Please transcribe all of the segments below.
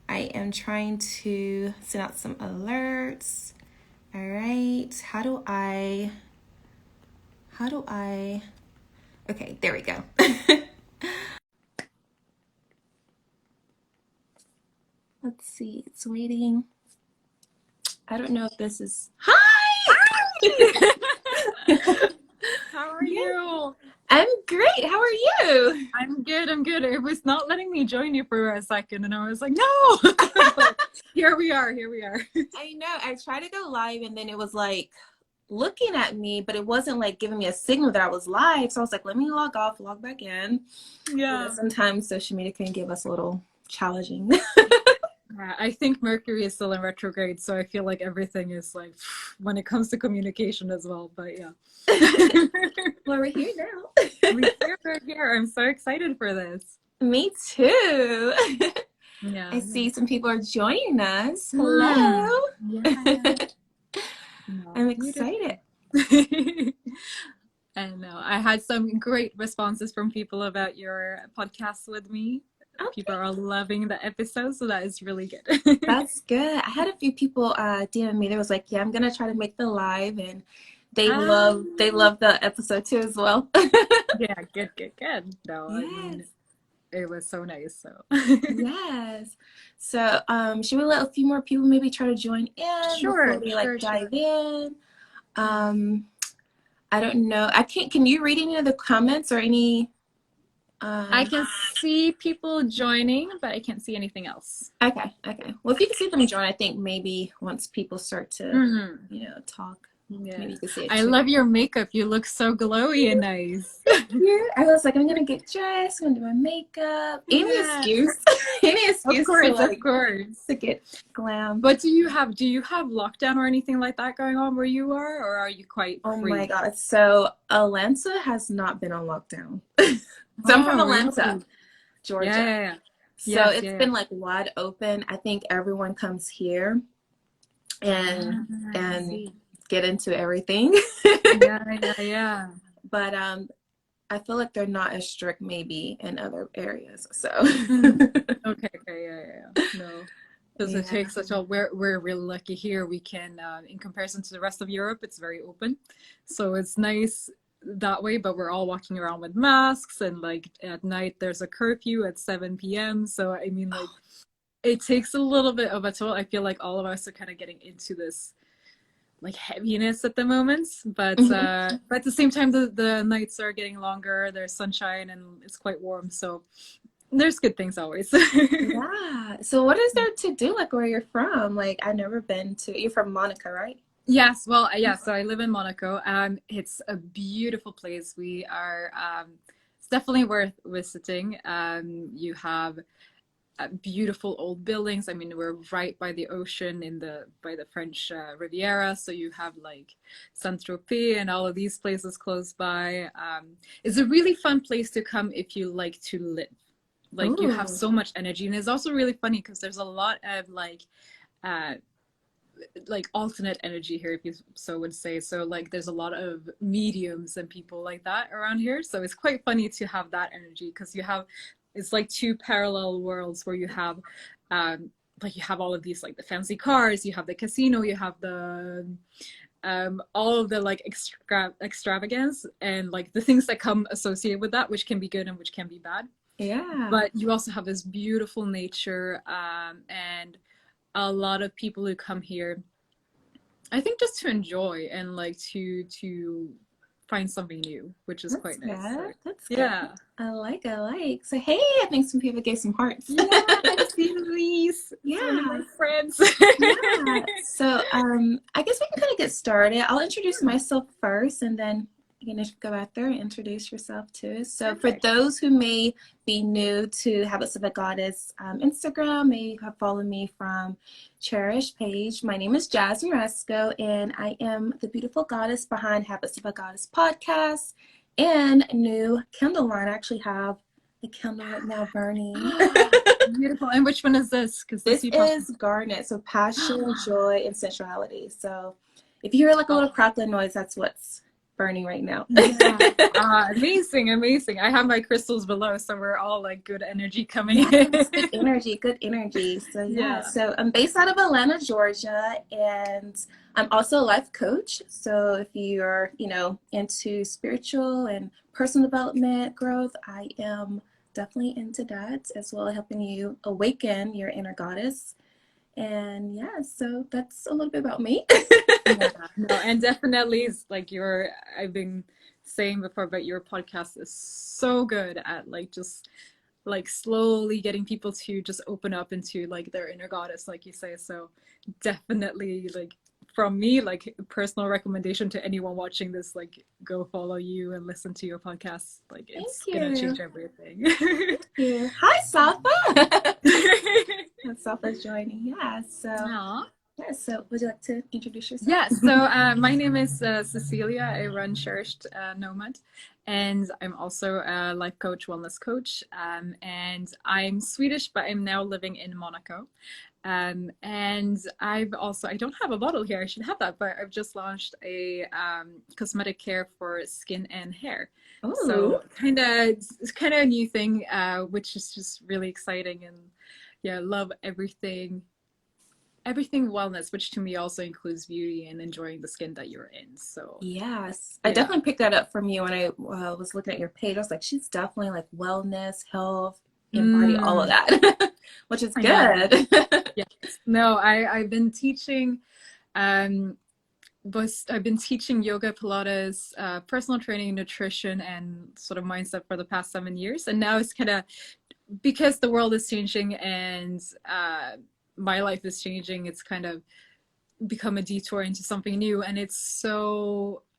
I am trying to send out some alerts. All right. How do I, okay, there we go. Let's see, it's waiting. I don't know if this is, hi! How are you? I'm great. How are you? I'm good. It was not letting me join you for a second, and I was like, no. Here we are. I know. I tried to go live, and then it was like looking at me, but it wasn't like giving me a signal that I was live. So I was like, let me log off, log back in. Yeah. Sometimes social media can give us a little challenging. I think Mercury is still in retrograde, so I feel like everything is like when it comes to communication as well. But yeah. Well, we're here now. We're here. I'm so excited for this. Me too. Yeah. I see some people are joining us. Hello. Yeah. I'm excited. I know. I had some great responses from people about your podcast with me. Okay. People are loving the episode, so that is really good. That's good. I had a few people DM me. They was like, "Yeah, I'm gonna try to make the live," and they love the episode too as well. Yeah, good. No, yes. I mean, it was so nice. So yes. So should we let a few more people maybe try to join in before we dive in? I don't know. Can you read any of the comments or any? I can see people joining, but I can't see anything else. Okay. Well, if you can see them join, I think maybe once people start to, talk, maybe you can see it. I love your makeup. You look so glowy and nice. Yeah, I was like, I'm gonna get dressed, I'm gonna do my makeup. Any excuse. Of course, to get glam. But do you have lockdown or anything like that going on where you are, or are you quite free? Oh my god! So Atlanta has not been on lockdown. So I'm from Atlanta, Georgia. Yeah. So it's been like wide open. I think everyone comes here and get into everything. Yeah. But I feel like they're not as strict maybe in other areas. So okay, yeah. No. Because it takes such a we're really lucky here. We can in comparison to the rest of Europe, it's very open. So it's nice that way, but we're all walking around with masks, and like at night there's a curfew at 7 p.m. So I mean, like it takes a little bit of a toll. I feel like all of us are kind of getting into this like heaviness at the moment, but at the same time the nights are getting longer, there's sunshine and it's quite warm, so there's good things always. Yeah. So what is there to do like where you're from? Like I've never been to. You're from Monaco, right? Yes, well, yeah, so I live in Monaco. It's a beautiful place. We are, it's definitely worth visiting. You have beautiful old buildings. I mean, we're right by the ocean by the French Riviera. So you have like Saint-Tropez and all of these places close by. It's a really fun place to come if you like to live. Like you have so much energy, and it's also really funny because there's a lot of like alternate energy here, if you so would say. So like there's a lot of mediums and people like that around here, so it's quite funny to have that energy because it's like two parallel worlds where you have you have all of these like the fancy cars, you have the casino, you have the all of the like extravagance and like the things that come associated with that, which can be good and which can be bad. Yeah. But you also have this beautiful nature and a lot of people who come here, I think, just to enjoy and like to find something new, which is quite nice. So, that's good. Yeah. I like. So hey, I think some people gave some hearts. Yeah, I see these. Yeah, one of my friends. Yeah. So I guess we can kind of get started. I'll introduce myself first, and then you can go out there and introduce yourself too. So for those who may be new to Habits of a Goddess Instagram, may have followed me from Cherish page. My name is Jasmine Resco, and I am the beautiful goddess behind Habits of a Goddess podcast and new candle line. I actually have the candle right now burning. Beautiful. And which one is this? Because this is garnet, so passion, joy, and sensuality. So if you hear like a little crackling noise, that's what's burning right now. Yeah. Amazing, amazing. I have my crystals below, so we're all like good energy coming Yes, in. good energy, good energy. So yeah, Yeah. so I'm based out of Atlanta, Georgia, and I'm also a life coach. So if you're, into spiritual and personal development growth, I am definitely into that, as well as helping you awaken your inner goddess. And yeah, so that's a little bit about me. Yeah, no, and definitely it's like I've been saying before, but your podcast is so good at like just like slowly getting people to just open up into like their inner goddess, like you say. So definitely like from me, like personal recommendation to anyone watching this, like go follow you and listen to your podcast. Like Thank it's gonna you. change everything. Thank you. Hi, Safa. Safa's joining. Yeah, so. Aw. Yeah, so would you like to introduce yourself? Yeah, so my name is Cecilia. I run Cherished Nomad, and I'm also a life coach, wellness coach. And I'm Swedish, but I'm now living in Monaco. And I don't have a bottle here, I should have that, but I've just launched a cosmetic care for skin and hair. Oh, So it's kind of a new thing, which is just really exciting. And yeah, love everything wellness, which to me also includes beauty and enjoying the skin that you're in. So yes. I yeah. definitely picked that up from you when I was looking at your page. I was like, she's definitely like wellness, health, embody all of that, which is good. Yes. No, I've been teaching I've been teaching yoga, Pilates, personal training, nutrition, and sort of mindset for the past 7 years. And now it's kind of because the world is changing and my life is changing, it's kind of become a detour into something new. And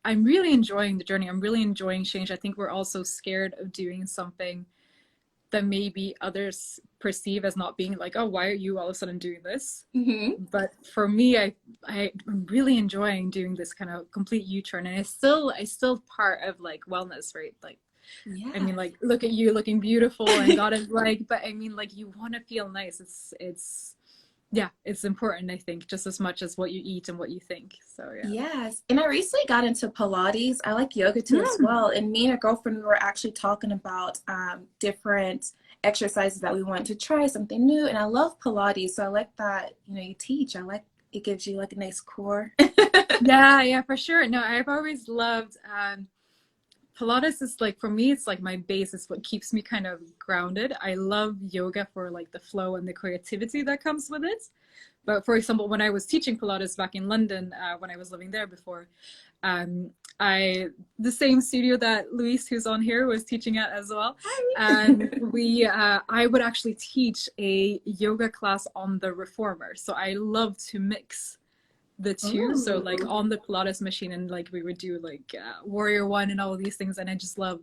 I'm really enjoying the journey. I'm really enjoying change. I think we're also scared of doing something that maybe others perceive as not being like, oh, why are you all of a sudden doing this? Mm-hmm. But for me, I'm really enjoying doing this kind of complete U-turn, and I still part of like wellness, right? Like, Yeah. I mean, like, look at you looking beautiful, and God is like, but I mean, like, you want to feel nice. It's important, I think, just as much as what you eat and what you think. So yeah. Yes. And I recently got into Pilates. I like yoga too as well. And me and a girlfriend, we were actually talking about different exercises that we want to try, something new. And I love Pilates. So I like that, you teach. I like it gives you like a nice core. Yeah, for sure. No, I've always loved Pilates is like, for me, it's like my base. It's what keeps me kind of grounded. I love yoga for like the flow and the creativity that comes with it. But for example, when I was teaching Pilates back in London, when I was living there before, the same studio that Luis, who's on here, was teaching at as well. And I would actually teach a yoga class on the reformer. So I love to mix the two. Ooh. So like on the Pilates machine, and like we would do like Warrior One and all of these things. And I just love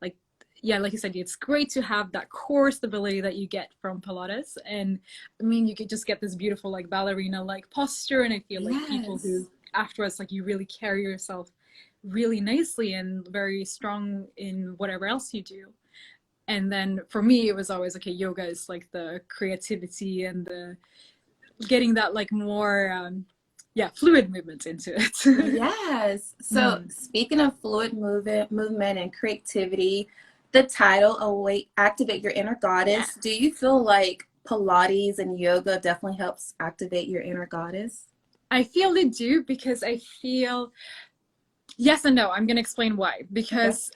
like, yeah, like you said, it's great to have that core stability that you get from Pilates. And I mean, you could just get this beautiful like ballerina like posture. And I feel like people who afterwards, like you really carry yourself really nicely and very strong in whatever else you do. And then for me, it was always, okay, yoga is like the creativity and the getting that like more fluid movement into it. Yes. So speaking of fluid movement and creativity, the title Activate Your Inner Goddess. Do you feel like Pilates and yoga definitely helps activate your inner goddess? I feel they do, because I feel yes and no. I'm going to explain why. Because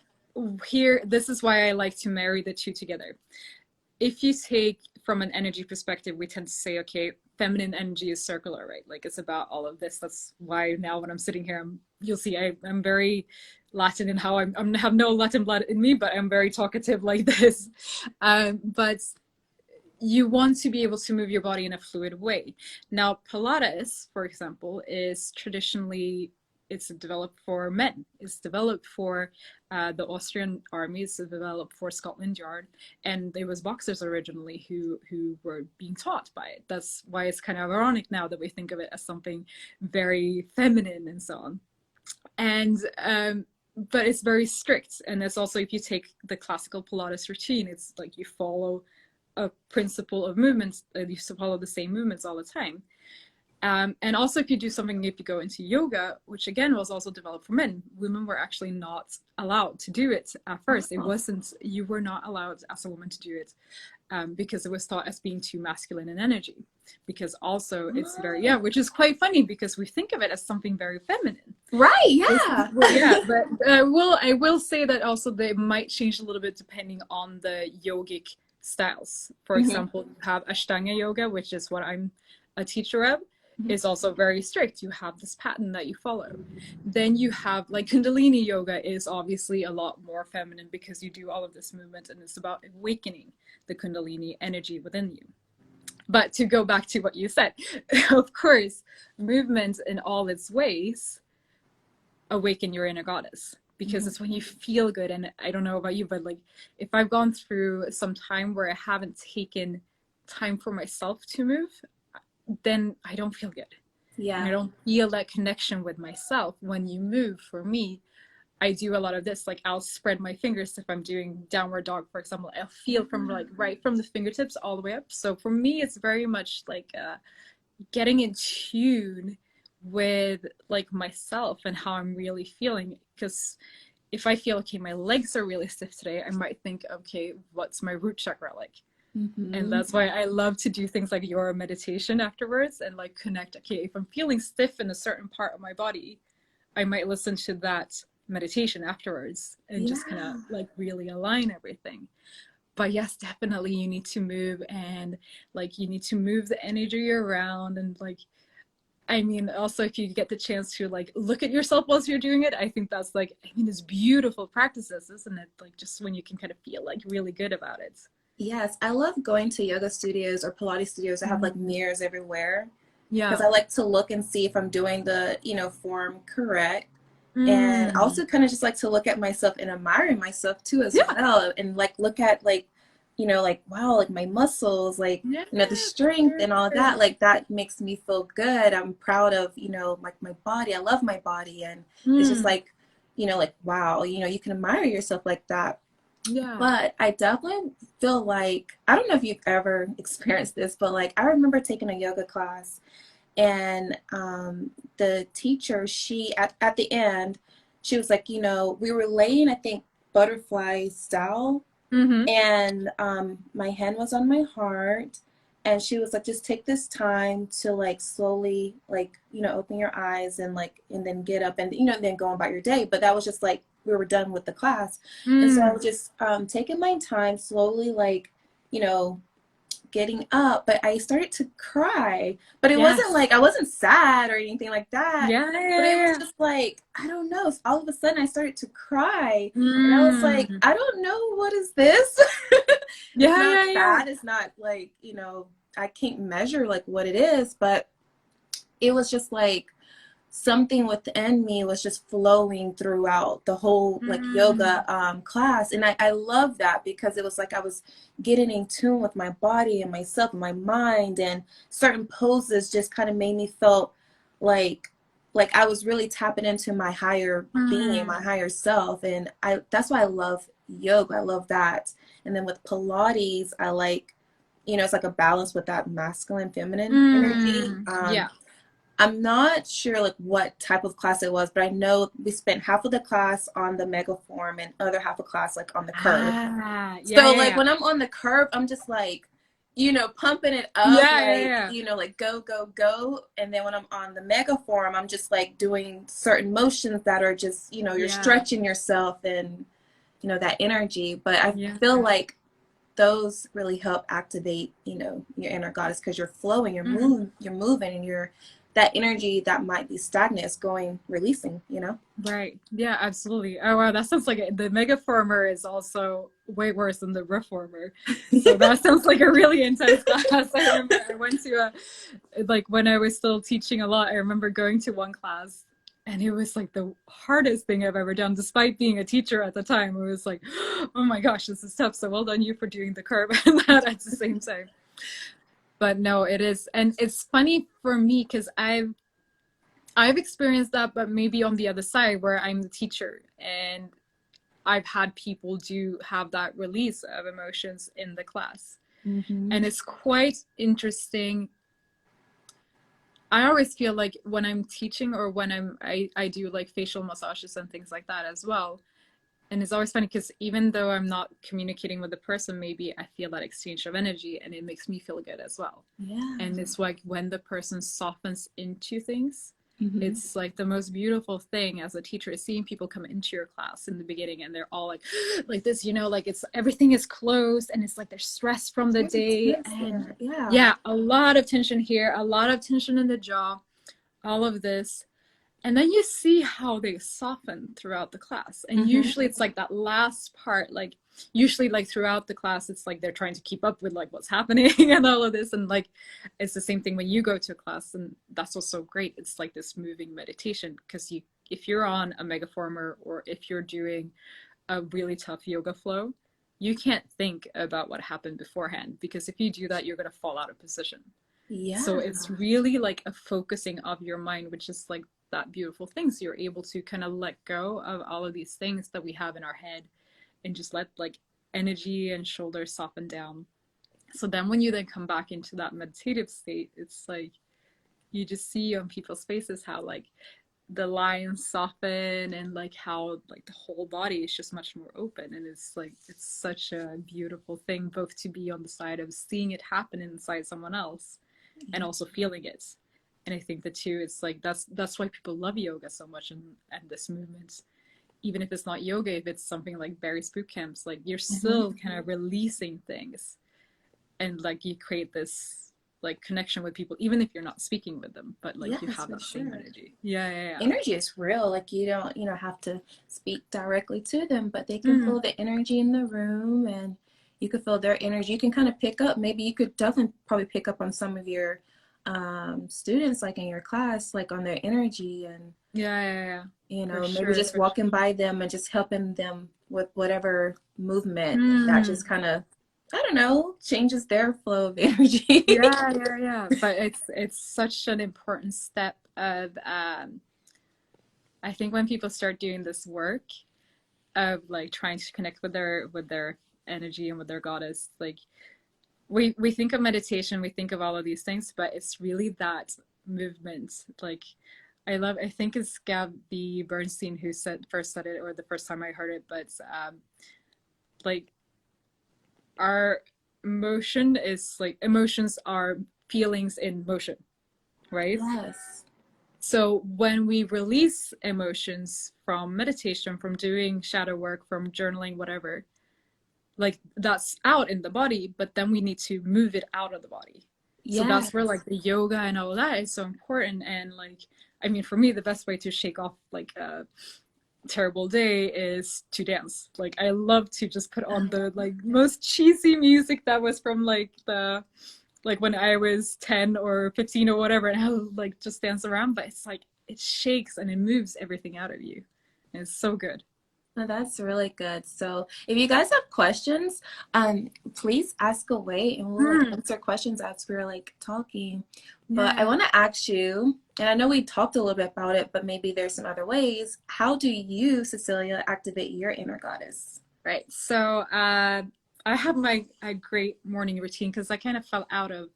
here, this is why I like to marry the two together. If you take from an energy perspective, we tend to say, okay, feminine energy is circular, right? Like it's about all of this. That's why now when I'm sitting here, you'll see I'm very Latin in how I have no Latin blood in me, but I'm very talkative like this. But you want to be able to move your body in a fluid way. Now, Pilates, for example, is traditionally, it's developed for men. It's developed for the Austrian army. It's developed for Scotland Yard, and it was boxers originally who were being taught by it. That's why it's kind of ironic now that we think of it as something very feminine and so on. And but it's very strict, and it's also, if you take the classical Pilates routine, it's like you follow a principle of movements. You follow the same movements all the time. And also if you go into yoga, which again was also developed for men, women were actually not allowed to do it at first. You were not allowed as a woman to do it, because it was thought as being too masculine in energy. Because also it's which is quite funny because we think of it as something very feminine. Right, yeah. But I will say that also they might change a little bit depending on the yogic styles. For example, you have Ashtanga yoga, which is what I'm a teacher of, is also very strict. You have this pattern that you follow. Then you have like Kundalini yoga is obviously a lot more feminine because you do all of this movement and it's about awakening the Kundalini energy within you. But to go back to what you said, of course, movement in all its ways awaken your inner goddess, because it's when you feel good. And I don't know about you, but like if I've gone through some time where I haven't taken time for myself to move, then I don't feel good. Yeah. And I don't feel that connection with myself. When you move, for me, I do a lot of this, like I'll spread my fingers if I'm doing downward dog, for example. I'll feel from like right from the fingertips all the way up. So for me, it's very much like getting in tune with like myself and how I'm really feeling. Because if I feel, okay, my legs are really stiff today, I might think, okay, what's my root chakra like? And that's why I love to do things like your meditation afterwards and like connect. Okay, if I'm feeling stiff in a certain part of my body, I might listen to that meditation afterwards and just kind of like really align everything. But yes, definitely you need to move, and like you need to move the energy around. And like, I mean, also if you get the chance to like look at yourself whilst you're doing it, I think that's like, I mean, it's beautiful practices, isn't it? Like just when you can kind of feel like really good about it. Yes, I love going to yoga studios or Pilates studios that have like mirrors everywhere. Yeah. Because I like to look and see if I'm doing the, form correct. And I also kind of just like to look at myself and admire myself too as well. And like look at like, like, wow, like my muscles, like, the strength and all that, like that makes me feel good. I'm proud of, like my body. I love my body. And it's just like, like, wow, you can admire yourself like that. Yeah. But I definitely feel like, I don't know if you've ever experienced this, but like I remember taking a yoga class, and the teacher, she at the end, she was like, we were laying, I think, butterfly style, and my hand was on my heart, and she was like, just take this time to like slowly like, open your eyes and like, and then get up and, then go about your day. But that was just like, we were done with the class. And so I was just taking my time slowly, like, getting up, but I started to cry. But it wasn't like, I wasn't sad or anything like that. But it was just like, I don't know. All of a sudden I started to cry. And I was like, I don't know, what is this? It's not bad. It's not like, I can't measure like what it is, but it was just like something within me was just flowing throughout the whole like yoga class. And I love that, because it was like I was getting in tune with my body and myself and my mind, and certain poses just kind of made me feel like I was really tapping into my higher being, my higher self. And that's why I love yoga. I love that. And then with Pilates, I like, it's like a balance with that masculine, feminine energy. I'm not sure like what type of class it was, but I know we spent half of the class on the mega form and other half of class like on the curve. When I'm on the curve, I'm just like, pumping it up, like go, go, go. And then when I'm on the mega form, I'm just like doing certain motions that are just, you're stretching yourself and, that energy. But I feel like those really help activate, your inner goddess, because you're flowing, you're moving, and you're that energy that might be stagnant is going, releasing, Right. Yeah, absolutely. Oh, wow. That sounds like the mega former is also way worse than the reformer. So that sounds like a really intense class. I remember I went to like when I was still teaching a lot, I remember going to one class and it was like the hardest thing I've ever done, despite being a teacher at the time. It was like, oh my gosh, this is tough. So well done you for doing the curve and that at the same time. But no, it is. And it's funny for me because I've experienced that, but maybe on the other side where I'm the teacher, and I've had people have that release of emotions in the class. And it's quite interesting I always feel like when I'm teaching or when I do like facial massages and things like that as well. And it's always funny because even though I'm not communicating with the person, maybe I feel that exchange of energy and it makes me feel good as well. Yeah. And it's like when the person softens into things, Mm-hmm. it's like the most beautiful thing as a teacher is seeing people come into your class in the beginning and they're all like this, you know, like it's everything is closed and it's like they're stressed from the day. And Yeah. yeah, a lot of tension here, a lot of tension in the jaw, all of this. And then you see how they soften throughout the class. And usually it's like that last part, like usually like throughout the class, it's like they're trying to keep up with like what's happening and all of this. And like, it's the same thing when you go to a class, and that's what's so great. It's like this moving meditation because if you're on a megaformer or if you're doing a really tough yoga flow, you can't think about what happened beforehand because if you do that, you're going to fall out of position. Yeah. So it's really like a focusing of your mind, which is like that beautiful thing. So you're able to kind of let go of all of these things that we have in our head and just let like energy and shoulders soften down. So then when you then come back into that meditative state, it's like you just see on people's faces how like the lines soften and like how like the whole body is just much more open. And it's like it's such a beautiful thing both to be on the side of seeing it happen inside someone else and also feeling it. And I think the two, it's like that's why people love yoga so much and this movement. Even if it's not yoga, if it's something like Barry's boot camps, like you're still kind of releasing things, and like you create this like connection with people, even if you're not speaking with them, but like you have that same energy. Yeah. Energy is real. Like you don't, have to speak directly to them, but they can feel the energy in the room, and you can feel their energy. You can kind of pick up. Maybe you could definitely probably pick up on some of your students, like in your class, like on their energy, and yeah. maybe sure, just walking by them and just helping them with whatever movement that just kind of, I don't know, changes their flow of energy. yeah. But it's such an important step of I think when people start doing this work of like trying to connect with their energy and with their goddess, like we think of meditation, we think of all of these things, but it's really that movement. Like I think it's Gabby Bernstein who first said it, or the first time I heard it, but like our emotions are feelings in motion, right? Yes. So when we release emotions from meditation, from doing shadow work, from journaling, whatever, like that's out in the body, but then we need to move it out of the body. So that's where like the yoga and all that is so important. And like, I mean, for me, the best way to shake off like a terrible day is to dance. Like I love to just put on the like most cheesy music that was from like when I was 10 or 15 or whatever, and I would like just dance around, but it's like it shakes and it moves everything out of you. And it's so good. Oh, that's really good. So if you guys have questions, please ask away, and we'll like answer questions as we're like talking. But I want to ask you, and I know we talked a little bit about it, but maybe there's some other ways. How do you, Cecilia, activate your inner goddess? Right. So I have a great morning routine because I kind of fell out of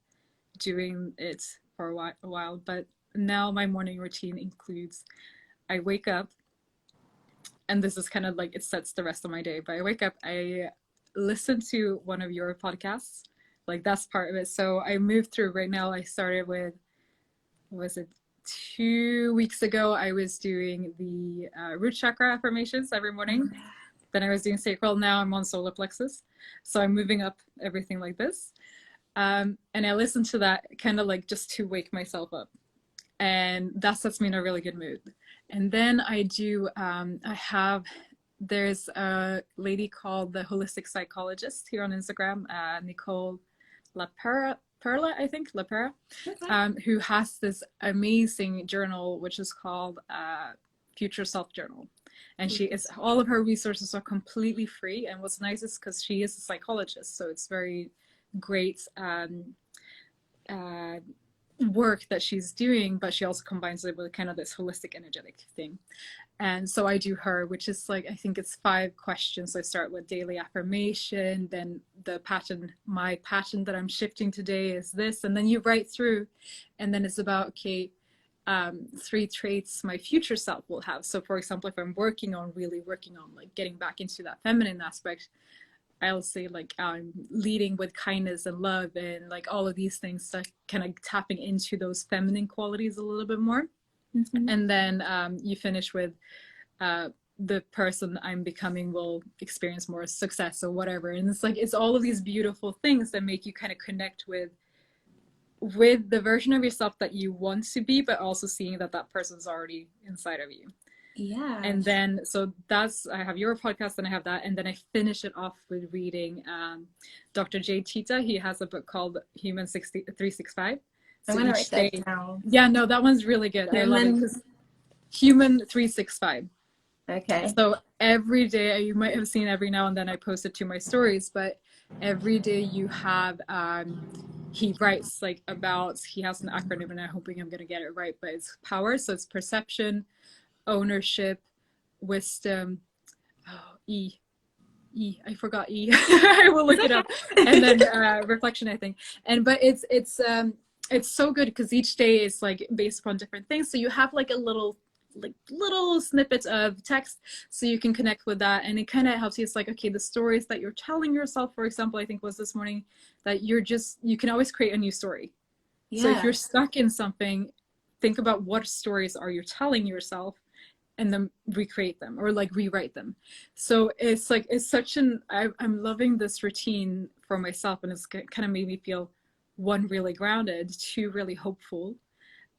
doing it for a while, but now my morning routine includes I wake up, and this is kind of like it sets the rest of my day, but I wake up, I listen to one of your podcasts, like that's part of it. So I moved through right now. I started with, what was it, 2 weeks ago, I was doing the root chakra affirmations every morning. Then I was doing sacral. Now I'm on solar plexus. So I'm moving up everything like this. And I listen to that kind of like just to wake myself up. And that sets me in a really good mood. And then I do, there's a lady called the Holistic Psychologist here on Instagram, Nicole Perla, I think, LaPera, who has this amazing journal, which is called Future Self Journal. And all of her resources are completely free. And what's nice is because she is a psychologist, so it's very great work that she's doing, but she also combines it with kind of this holistic energetic thing. And so I do her, which is like, I think it's 5 questions. I start with daily affirmation, then the pattern, my pattern that I'm shifting today is this, and then you write through, and then it's about, okay, 3 traits my future self will have. So for example, if I'm really working on like getting back into that feminine aspect, I'll say like I'm leading with kindness and love and like all of these things, that kind of tapping into those feminine qualities a little bit more. Mm-hmm. And then you finish with the person I'm becoming will experience more success or whatever. And it's like, it's all of these beautiful things that make you kind of connect with the version of yourself that you want to be, but also seeing that that person's already inside of you. Yeah. And then, so that's, I have your podcast and I have that. And then I finish it off with reading Dr. Jay Tita. He has a book called Human 365. So I'm going to write that down. Yeah, no, that one's really good. I love it. Human 365. Okay. So every day, you might have seen every now and then I post it to my stories, but every day you have, he writes like about, he has an acronym and I'm hoping I'm going to get it right, but it's power. So it's perception, ownership, wisdom, I forgot E. I will look it up. And then reflection, I think. But it's so good because each day is like based upon different things. So you have like a little snippets of text so you can connect with that, and it kind of helps you. It's like, okay, the stories that you're telling yourself, for example, I think was this morning, that you can always create a new story. Yeah. So if you're stuck in something, think about what stories are you telling yourself and then recreate them or like rewrite them. So it's like, it's such I'm loving this routine for myself, and it's kind of made me feel, 1, really grounded, 2, really hopeful,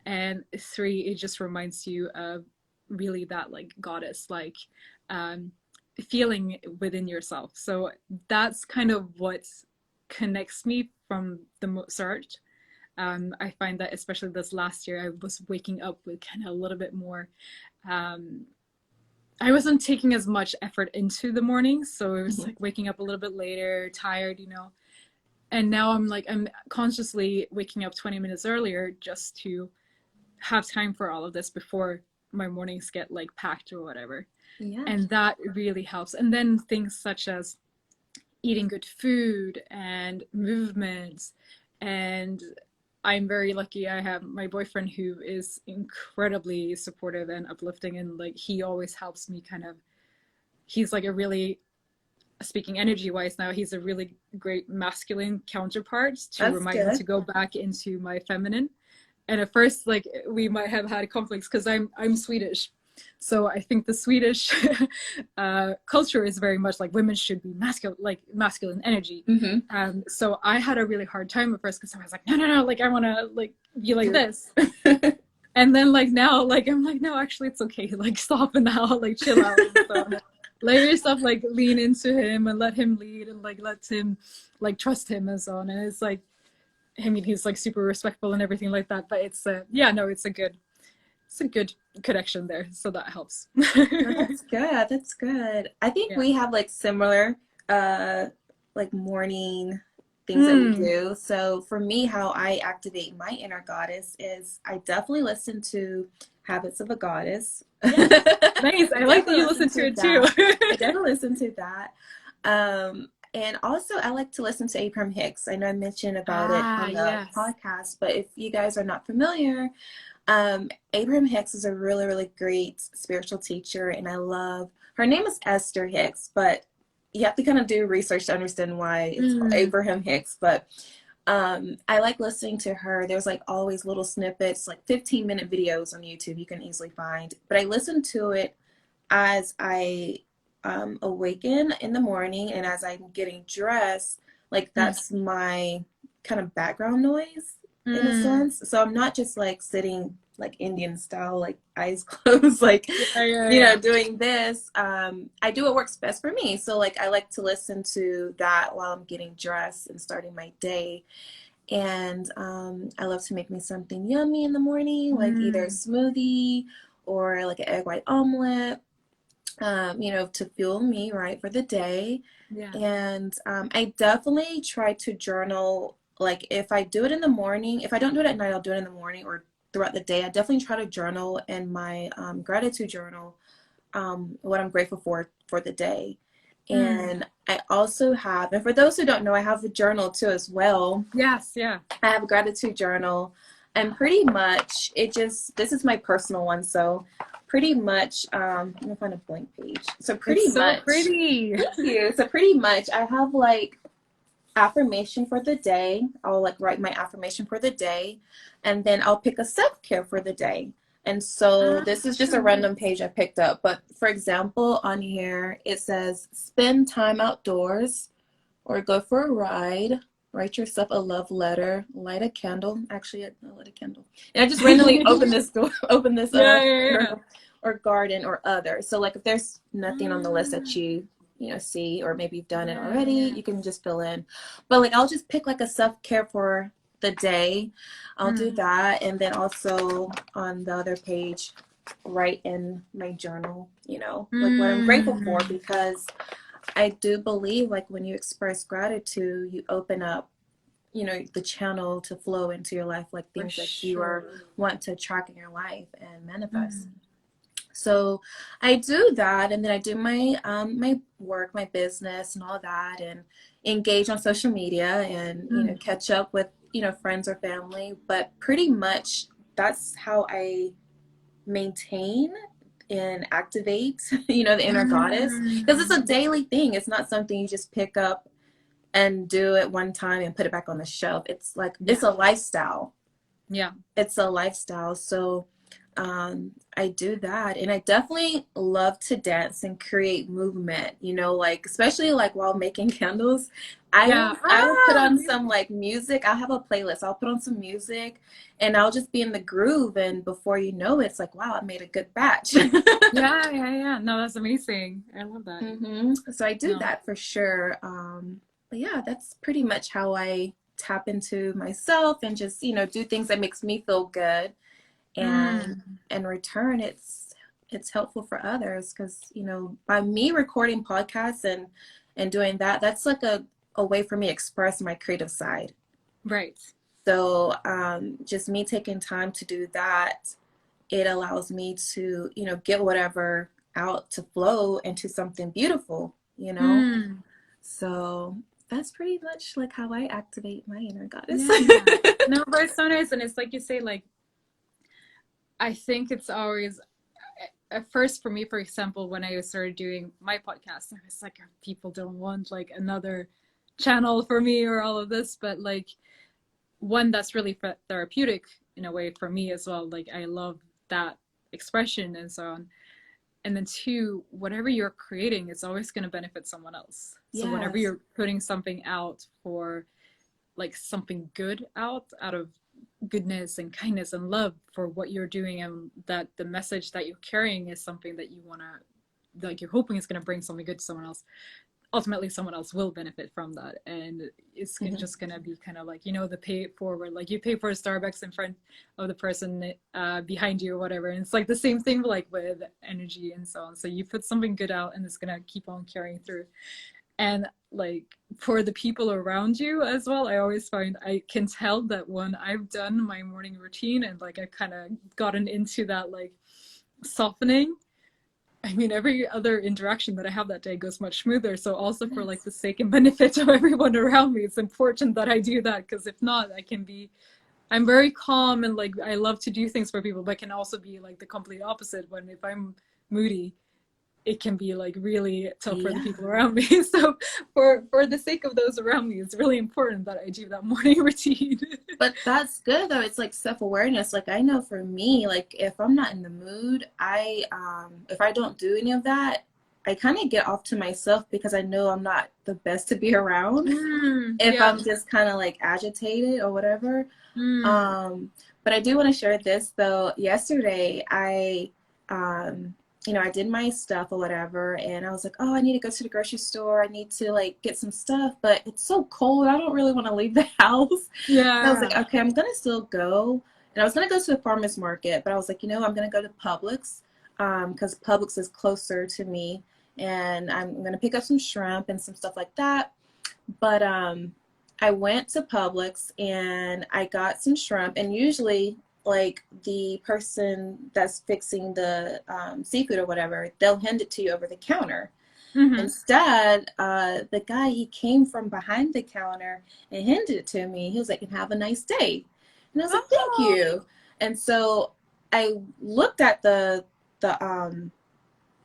and 3, it just reminds you of really that like goddess like feeling within yourself. So that's kind of what connects me from the start. I find that especially this last year, I was waking up with kind of a little bit more, I wasn't taking as much effort into the morning. So it was like waking up a little bit later, tired, and now I'm consciously waking up 20 minutes earlier just to have time for all of this before my mornings get like packed or whatever. Yeah. And that really helps. And then things such as eating good food and movements. And I'm very lucky. I have my boyfriend who is incredibly supportive and uplifting, and like he always helps me he's like a really, speaking energy wise now, he's a really great masculine counterpart to remind me to go back into my feminine. And at first, like, we might have had conflicts because I'm Swedish. So I think the Swedish culture is very much like women should be masculine energy. Mm-hmm. So I had a really hard time at first because I was like, no, like I want to like be like this. And then like now, like I'm like, no, actually it's okay. Like stop and now, like chill out. So, let yourself like lean into him and let him lead and like let him like trust him and so on. And it's like, I mean, he's like super respectful and everything like that, but it's it's a good connection there, so that helps. That's good. I think we have like similar like morning things that we do. So for me, how I activate my inner goddess is I definitely listen to Habits of a Goddess. Nice. I like that you listen to it too. I definitely listen to that. And also, I like to listen to Abraham Hicks. I know I mentioned about it on the podcast, but if you guys are not familiar, Abraham Hicks is a really, really great spiritual teacher, and I love, her name is Esther Hicks, but you have to kind of do research to understand why it's called Abraham Hicks. But I like listening to her. There's like always little snippets, like 15-minute videos on YouTube you can easily find. But I listen to it as I awaken in the morning, and as I'm getting dressed, like that's my kind of background noise in a sense. So I'm not just like sitting like Indian style, like eyes closed, like you know, doing this. I do what works best for me. So like I like to listen to that while I'm getting dressed and starting my day. And I love to make me something yummy in the morning, like either a smoothie or like an egg white omelet. You know, to fuel me right for the day. And I definitely try to journal like if I do it in the morning, if I don't do it at night, I'll do it in the morning or throughout the day. I definitely try to journal in my gratitude journal, what I'm grateful for the day. And I also have, and for those who don't know, I have a journal too as well. Yes, yeah. I have a gratitude journal, and pretty much this is my personal one. So pretty much, let me find a blank page. So pretty It's so much, pretty. thank you. So pretty much I have like affirmation for the day. I'll like write my affirmation for the day, and then I'll pick a self-care for the day. And so this is just a random page I picked up, but for example, on here it says spend time outdoors or go for a ride, write yourself a love letter, light a candle. Actually, I lit a candle. And I just randomly open this door, Yeah. or garden or other. So like if there's nothing on the list that you see, or maybe you've done it already, you can just fill in. But like I'll just pick like a self-care for the day. I'll do that, and then also on the other page write in my journal, like what I'm grateful for, because I do believe like when you express gratitude, you open up, the channel to flow into your life, like things that you want to attract in your life and manifest. So I do that, and then I do my my work, my business, and all that, and engage on social media, and catch up with friends or family. But pretty much that's how I maintain and activate the inner goddess, because it's a daily thing. It's not something you just pick up and do it one time and put it back on the shelf. It's like it's a lifestyle. Yeah. It's a lifestyle. So I do that, and I definitely love to dance and create movement, like especially like while making candles. I will put on some like music. I'll have a playlist. I'll put on some music, and I'll just be in the groove, and before you know it, it's like, wow, I made a good batch. Yeah. No, that's amazing. I love that. So I do that for sure. But yeah, that's pretty much how I tap into myself and just do things that makes me feel good. And in return, it's helpful for others, because by me recording podcasts and doing that, that's like a way for me to express my creative side. Right. So just me taking time to do that, it allows me to get whatever out to flow into something beautiful. So that's pretty much like how I activate my inner goddess. No, but it's so nice, and it's like you say, like I think it's always, at first for me, for example, when I started doing my podcast, I was like, people don't want like another channel for me or all of this, but like one that's really therapeutic in a way for me as well. Like I love that expression and so on. And then two, whatever you're creating, it's always going to benefit someone else. So whenever you're putting something out for like something good out of goodness and kindness and love for what you're doing, and that the message that you're carrying is something that you want to, like you're hoping is going to bring something good to someone else, ultimately someone else will benefit from that. And it's just going to be kind of like, the pay it forward, like you pay for a Starbucks in front of the person behind you or whatever. And it's like the same thing like with energy and so on. So you put something good out and it's going to keep on carrying through. And like for the people around you as well, I always find I can tell that when I've done my morning routine and like I've kind of gotten into that like softening, I mean, every other interaction that I have that day goes much smoother. So also for like the sake and benefit of everyone around me, it's important that I do that, because if not, I'm very calm and like I love to do things for people, but can also be like the complete opposite. When if I'm moody, it can be like really tough for the people around me. So for the sake of those around me, it's really important that I do that morning routine. But that's good though. It's like self-awareness. Like I know for me, like if I'm not in the mood, if I don't do any of that, I kind of get off to myself, because I know I'm not the best to be around if I'm just kind of like agitated or whatever. But I do want to share this though. Yesterday I did my stuff or whatever, and I was like, oh, I need to go to the grocery store. I need to like get some stuff, but it's so cold. I don't really want to leave the house. And I was like, okay, I'm going to still go. And I was going to go to the farmer's market, but I was like, I'm going to go to Publix, because Publix is closer to me, and I'm going to pick up some shrimp and some stuff like that. But I went to Publix and I got some shrimp, and usually like the person that's fixing the seafood or whatever, they'll hand it to you over the counter. Mm-hmm. Instead, the guy, he came from behind the counter and handed it to me. He was like, have a nice day. And I was like, thank Oh, you. And so I looked at the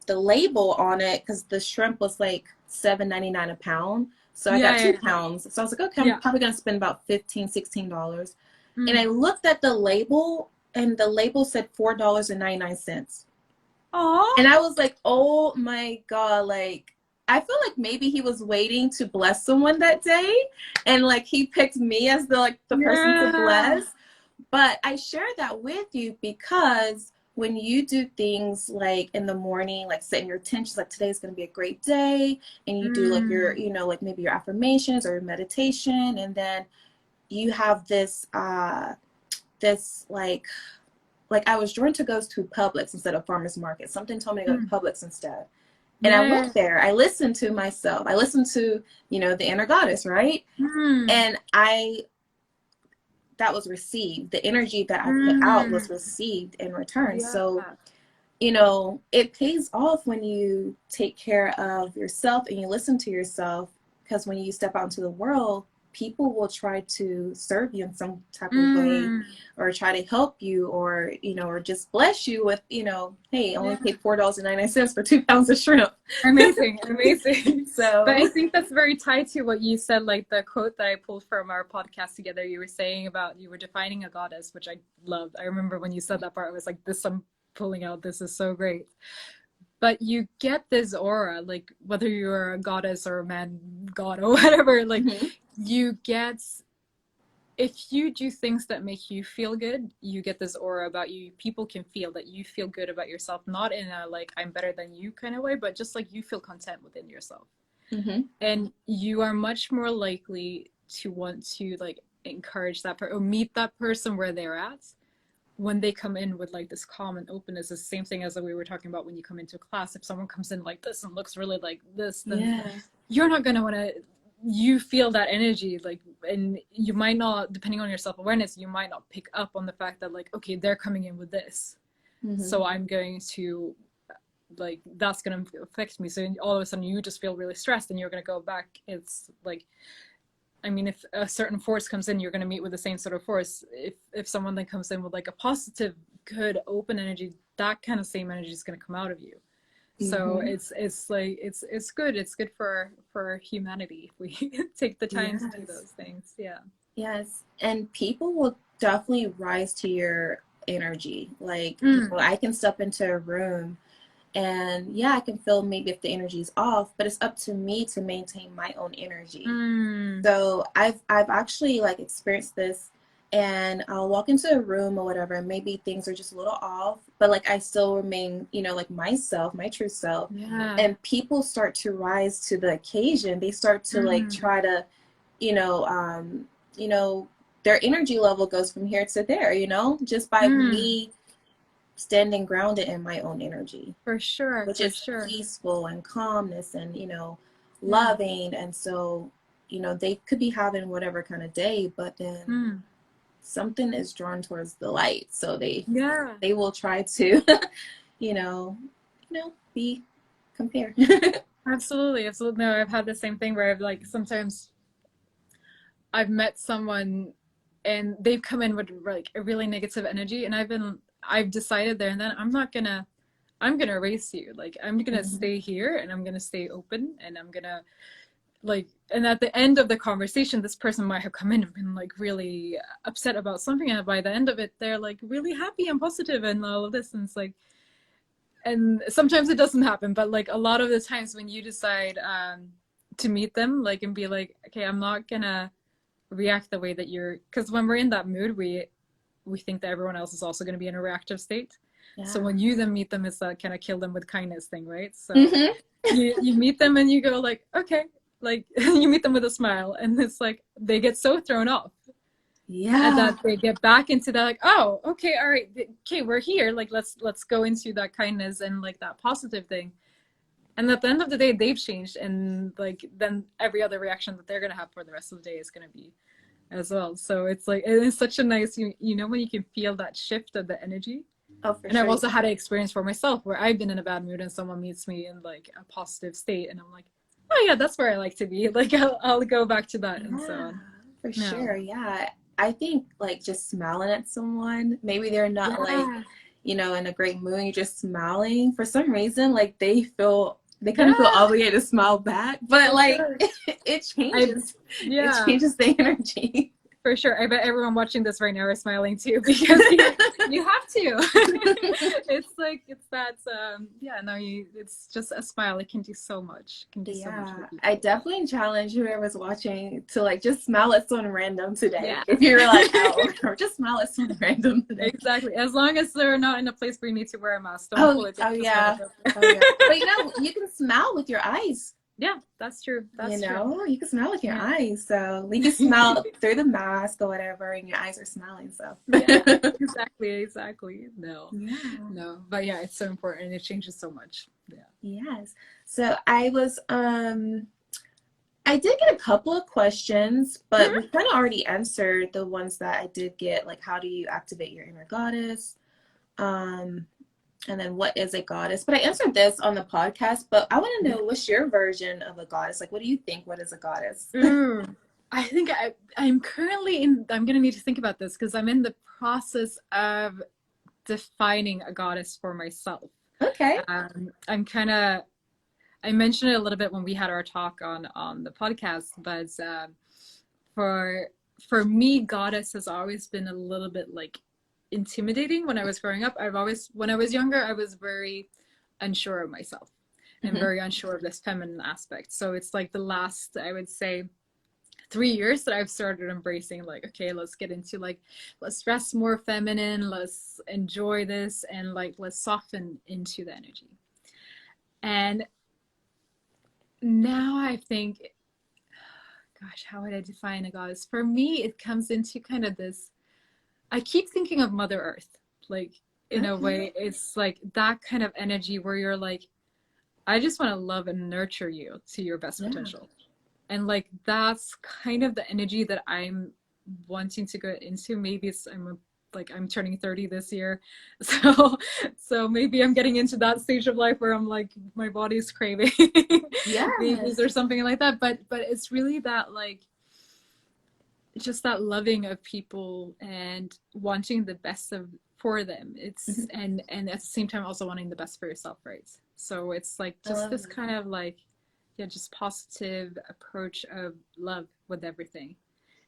label on it because the shrimp was like $7.99 a pound. So I got yeah, two yeah, pounds. So I was like, okay, I'm yeah. probably gonna spend about $15, $16. And I Mm. looked at the label, and the label said $4.99. Oh, And I was like, oh my God, like I feel like maybe he was waiting to bless someone that day, and like he picked me as the person to yeah. bless. But I share that with you because when you do things like in the morning, like setting your intentions, like today's going to be a great day, and you do like your, Mm. like maybe your affirmations or your meditation, and then you have this like I was drawn to go to Publix instead of farmers market. Something told me to go to Mm. Publix instead. And I Yeah. went there. I listened to myself. I listened to, the inner goddess, right? Mm. And that was received. The energy that I put out Mm. was received in return. Yeah. So, it pays off when you take care of yourself and you listen to yourself, because when you step out into the world, people will try to serve you in some type of way, Mm. or try to help you, or or just bless you with, hey, I only Yeah. paid $4.99 for 2 pounds of shrimp. Amazing, amazing. But I So think that's very tied to what you said, like the quote that I pulled from our podcast together. You were saying about you were defining a goddess, which I loved. I remember when you said that part, I was like, this I'm pulling out. This is so great. But you get this aura, like whether you're a goddess or a man god or whatever, like mhm. you get, if you do things that make you feel good, you get this aura about you. People can feel that you feel good about yourself, not in a like I'm better than you kind of way, but just like you feel content within yourself. Mhm. And you are much more likely to want to like encourage that person or meet that person where they're at when they come in with like this calm and openness. It's the same thing as we were talking about when you come into a class. If someone comes in like this and looks really like this, then Yeah. you're not going to want to, you feel that energy, like, and you might not, depending on your self-awareness, you might not pick up on the fact that like, okay, they're coming in with this, Mhm. so I'm going to like, that's going to affect me. So all of a sudden you just feel really stressed and you're going to go back. It's like, I mean, if a certain force comes in, you're going to meet with the same sort of force. If someone then comes in with like a positive, good, open energy, that kind of same energy is going to come out of you. So Mhm. it's like it's good. It's good for humanity if we take the time to do Yes. those things. Yeah. Yes. And people will definitely rise to your energy. Like, Mm. I can step into a room, and yeah, I can feel maybe if the energy's off, but it's up to me to maintain my own energy. Mm. So I've actually like experienced this, and I'll walk into a room or whatever, and maybe things are just a little off, but like I still remain, like myself, my true self. Yeah. And people start to rise to the occasion. They start to like Mm. try to, you know, um, you know, their energy level goes from here to there, just by Mm. me standing grounded in my own energy, For sure. which For is sure. peaceful and calmness and, Yeah. loving. And so, they could be having whatever kind of day, but then Mm. something is drawn towards the light. So they Yeah. they will try to, you know, be compare. Absolutely. Absolutely. No, I've had the same thing where I've like sometimes I've met someone and they've come in with like a really negative energy, and I've decided there and then I'm gonna erase you. Like I'm gonna Mhm. stay here and I'm gonna stay open and I'm gonna like, and at the end of the conversation this person might have come in and been like really upset about something, and by the end of it they're like really happy and positive and all of this, and it's like, and sometimes it doesn't happen, but like a lot of the times when you decide to meet them like and be like, okay, I'm not gonna react the way that you're, because when we're in that mood we think that everyone else is also going to be in a reactive state. So Yeah. when you then meet them, it's that kind of kill them with kindness thing, right? So Hmm. you meet them and you go like, okay, like you meet them with a smile, and it's like they get so thrown off and Yeah. that they get back into that like, oh, okay, all right, okay, we're here, like let's go into that kindness and like that positive thing. And at the end of the day, they've changed, and like then every other reaction that they're gonna have for the rest of the day is gonna be as well. So it's like, it is such a nice, you know, when you can feel that shift of the energy. Oh, for And sure. I've also had an experience for myself where I've been in a bad mood and someone meets me in like a positive state, and I'm like, oh yeah, that's where I like to be. Like I'll go back to that, and so on. For Yeah. sure. Yeah. I think like just smiling at someone, maybe they're not like, you know, in a great mood, you're just smiling. For some reason, like they kind of feel obligated to smile back, but like it changes. It changes the energy. For sure. I bet everyone watching this right now is smiling too, because you have to. It's like, it's that, it's just a smile. It can do so much. It can do so much for people. I definitely challenge whoever's watching to like just smile at someone random today. Yeah. If you're like out, or just smile at someone random today. Exactly. As long as they're not in a place where you need to wear a mask. Don't pull it. Oh yeah. But you know, you can smile with your eyes. Yeah, that's true. That's true. You can smile with your eyes. So we can smile through the mask or whatever, and your eyes are smiling. So exactly. No. But yeah, it's so important. It changes so much. Yeah. Yes. So I was I did get a couple of questions, but we kind of already answered the ones that I did get, like how do you activate your inner goddess? And then what is a goddess? But I answered this on the podcast, but I want to know, what's your version of a goddess? Like, what do you think? What is a goddess? I think I'm currently I'm going to need to think about this because I'm in the process of defining a goddess for myself. Okay. I mentioned it a little bit when we had our talk on the podcast, but for me, goddess has always been a little bit like intimidating when I was growing up. When I was younger, I was very unsure of myself and very unsure of this feminine aspect. So it's like the last, I would say, 3 years that I've started embracing like, okay, let's get into like, let's dress more feminine, let's enjoy this, and like, let's soften into the energy. And now I think, gosh, how would I define a goddess? For me, it comes into kind of this, I keep thinking of Mother Earth, like in a way. It's like that kind of energy where you're like, I just want to love and nurture you to your best potential. And like, that's kind of the energy that I'm wanting to go into. Maybe I'm turning 30 this year. So maybe I'm getting into that stage of life where I'm like, my body's craving babies or something like that. But it's really that like, just that loving of people and wanting the best for them. It's and at the same time also wanting the best for yourself, right? So it's like just this kind of like, just positive approach of love with everything.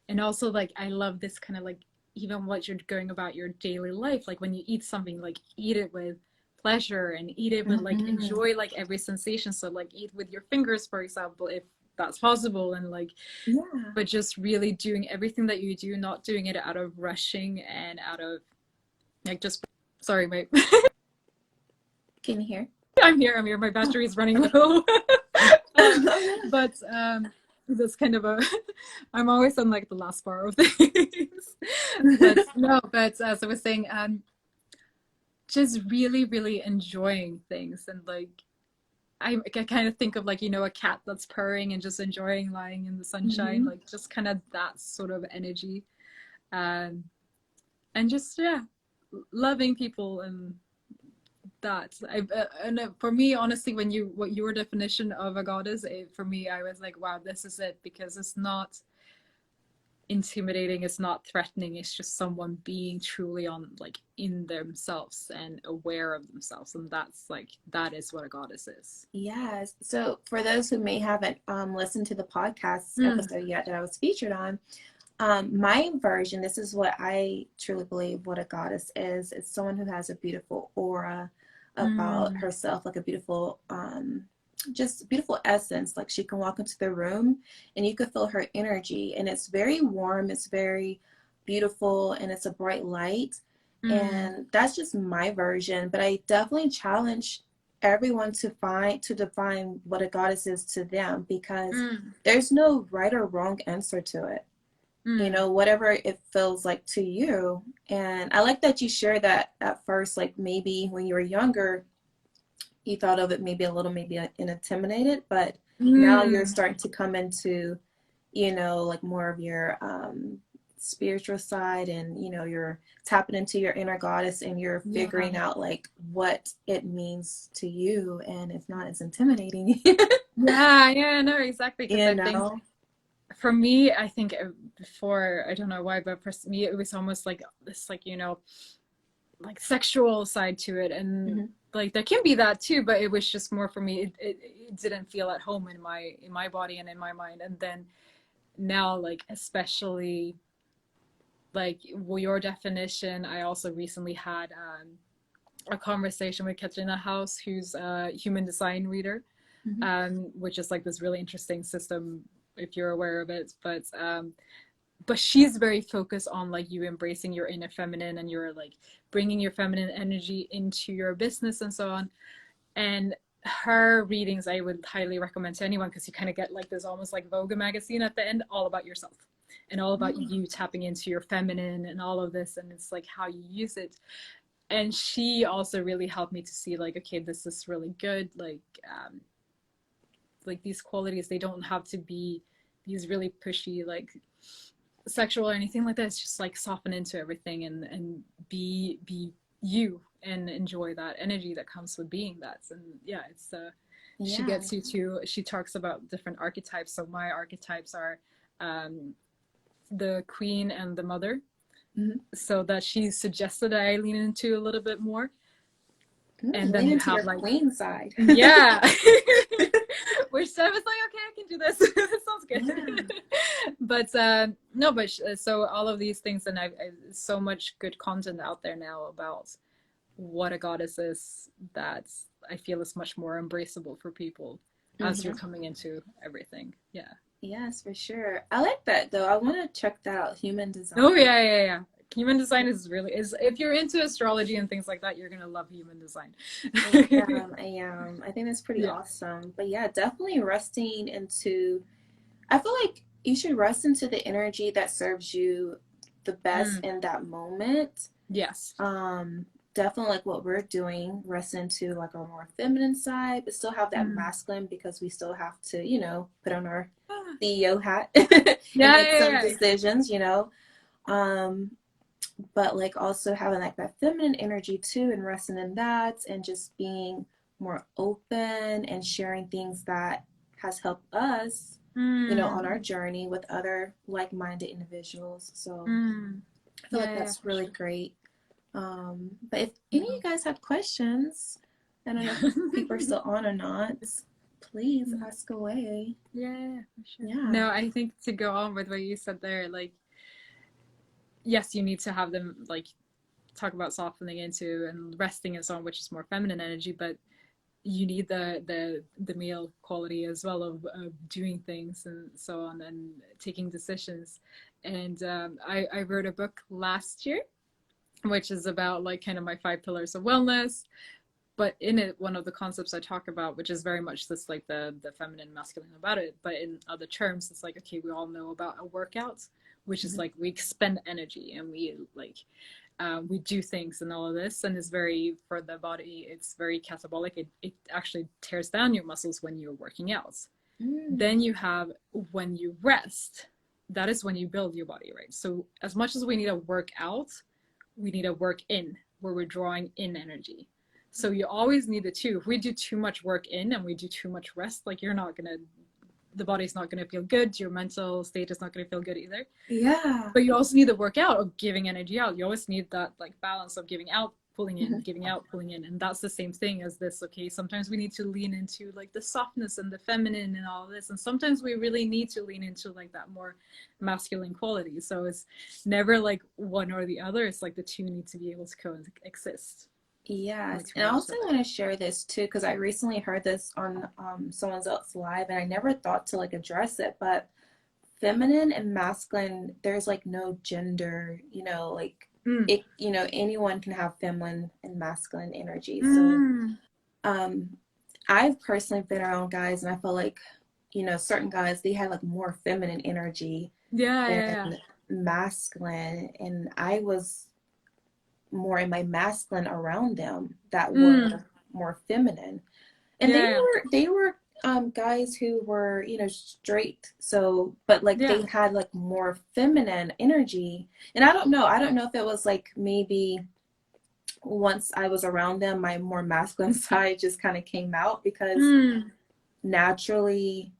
And also like, I love this kind of like, even what you're going about your daily life, like when you eat something, like eat it with pleasure and eat it with like enjoy like every sensation. So like eat with your fingers, for example, if that's possible, and like but just really doing everything that you do, not doing it out of rushing and out of like just sorry mate. Can you hear? I'm here, my battery is running low. But that's kind of I'm always on like the last bar of things. But as I was saying, just really enjoying things. And like I kind of think of like, you know, a cat that's purring and just enjoying lying in the sunshine, like just kind of that sort of energy, and just loving people. And that and for me, honestly, what your definition of a goddess, for me, I was like, wow, this is it, because it's not intimidating, it's not threatening, it's just someone being truly on like in themselves and aware of themselves. And that's like, that is what a goddess is. Yes. So for those who may haven't listened to the podcast episode yet that I was featured on, my version, this is what I truly believe what a goddess is. It's someone who has a beautiful aura about herself, like a beautiful just beautiful essence. Like she can walk into the room and you can feel her energy, and it's very warm, it's very beautiful, and it's a bright light. And that's just my version, but I definitely challenge everyone to define what a goddess is to them, because there's no right or wrong answer to it. You know, whatever it feels like to you. And I like that you shared that at first, like maybe when you were younger, you thought of it maybe a little, maybe intimidated, but now you're Mm. starting to come into, you know, like more of your spiritual side, and you know, you're tapping into your inner goddess, and you're Yeah. figuring out like what it means to you, and it's not as intimidating. Yeah, yeah, no, exactly. Because You I think know. for me, I think before, I don't know why, but for me, it was almost like this, like, like sexual side to it. And Hmm. like there can be that too, but it was just more for me. It didn't feel at home in my body and in my mind. And then now, like, especially like your definition, I also recently had a conversation with Katrina House, who's a human design reader, Hmm. which is like this really interesting system if you're aware of it. But she's very focused on like you embracing your inner feminine, and you're like bringing your feminine energy into your business and so on. And her readings I would highly recommend to anyone, because you kind of get like this almost like Vogue magazine at the end, all about yourself and all about you tapping into your feminine and all of this, and it's like how you use it. And she also really helped me to see like, okay, this is really good, like these qualities, they don't have to be these really pushy like sexual or anything like that. It's just like soften into everything, and be you, and enjoy that energy that comes with being that. And yeah, it's she Yeah. gets you to, she talks about different archetypes. So my archetypes are um the queen and the mother, Hmm. so that she suggested that I lean into a little bit more. And then Lean you into have your like, queen side. yeah. Which I was like, okay, I can do this. This sounds Yeah. good. But no, but so all of these things, and I so much good content out there now about what a goddess is, that I feel is much more embraceable for people as you're Hmm. coming into everything. Yeah. Yes, for sure. I like that though. I want to check that out. Human Oh design. yeah, yeah, yeah. Human design is really, is if you're into astrology and things like that, you're gonna love human design. I think that's pretty Yeah. awesome. But yeah, definitely resting into, I feel like you should rest into the energy that serves you the best Mm, in that moment. yes. Um, Definitely like what we're doing, rest into like our more feminine side, but still have that Mm. masculine, because we still have to, you know, put on our Ah, CEO hat and yeah, make yeah, some yeah, exactly. decisions, you know. Um, but like also having like that feminine energy too, and resting in that, and just being more open and sharing things that has helped us, you know, on our Mm, journey with other like-minded individuals. So mm. I feel Yeah, like yeah, yeah, that's for really sure. great. But if any of you No. guys have questions, I don't know if people are still on or not, please Mm. ask away. Yeah, for sure. Yeah. No, I think to go on with what you said there, like, yes, you need to have them like talk about softening into and resting and so on, which is more feminine energy, but you need the male quality as well of doing things and so on, and taking decisions. And I wrote a book last year, which is about like kind of my 5 pillars of wellness. But in it, one of the concepts I talk about, which is very much this like the feminine masculine about it, but in other terms, it's like, okay, we all know about a workout, which is Mhm. like we expend energy and we do things and all of this, and it's very, for the body, it's very catabolic. It actually tears down your muscles when you're working out. Then Mm. you have when you rest, that is when you build your body, right? So as much as we need to work out, we need to work in, where we're drawing in energy. So you always need the two. If we do too much work in and we do too much rest, like you're not gonna, the body's not gonna feel good. Your mental state is not gonna feel good either. Yeah. But you also need the workout of giving energy out. You always need that like balance of giving out, pulling in, Mhm. giving out, pulling in. And that's the same thing as this. Okay, sometimes we need to lean into like the softness and the feminine and all this. And sometimes we really need to lean into like that more masculine quality. So it's never like one or the other. It's like the two need to be able to coexist in Yes. And I between each also other. want to share this too, because I recently heard this on someone else live, and I never thought to like address it, but feminine and masculine, there's like no gender, you know, like Mm. it, you know, anyone can have feminine and masculine energy. So Mm. um I've personally been around guys, and I feel like, you know, certain guys, they had like more feminine energy Yeah, yeah, yeah. than masculine, and I was more in my masculine around them that Mm. were more feminine. And Yeah, they were guys who were, you know, straight. So, but like yeah. they had like more feminine energy. And I don't know if it was like maybe once I was around them, my more masculine side just kind of came out because Mm. naturally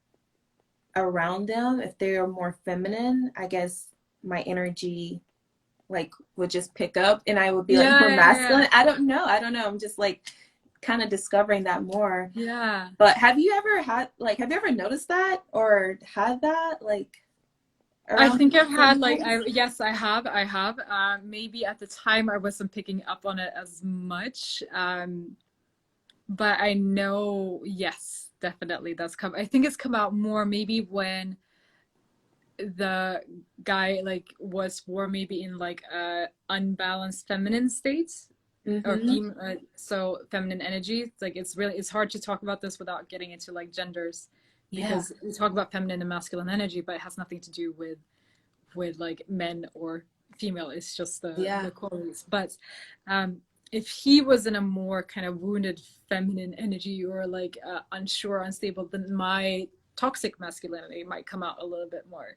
around them, if they're more feminine, I guess my energy like would just pick up and I would be like Yeah, more yeah, yeah. masculine. I don't know. I don't know. I'm just like kind of discovering that more. Yeah. But have you ever noticed that or had that like I around think I've had certain like guys? yes, I have. Maybe at the time I wasn't picking up on it as much. But I know, yes, definitely that's come. I think it's come out more maybe when the guy like was more maybe in like a unbalanced feminine state or Mm-hmm. so feminine energy. It's like it's hard to talk about this without getting into like genders Yeah. because we talk about feminine and masculine energy, but it has nothing to do with like men or female. It's just Yeah. the qualities. But um, if he was in a more kind of wounded feminine energy or like unsure, unstable, then my toxic masculinity might come out a little bit more,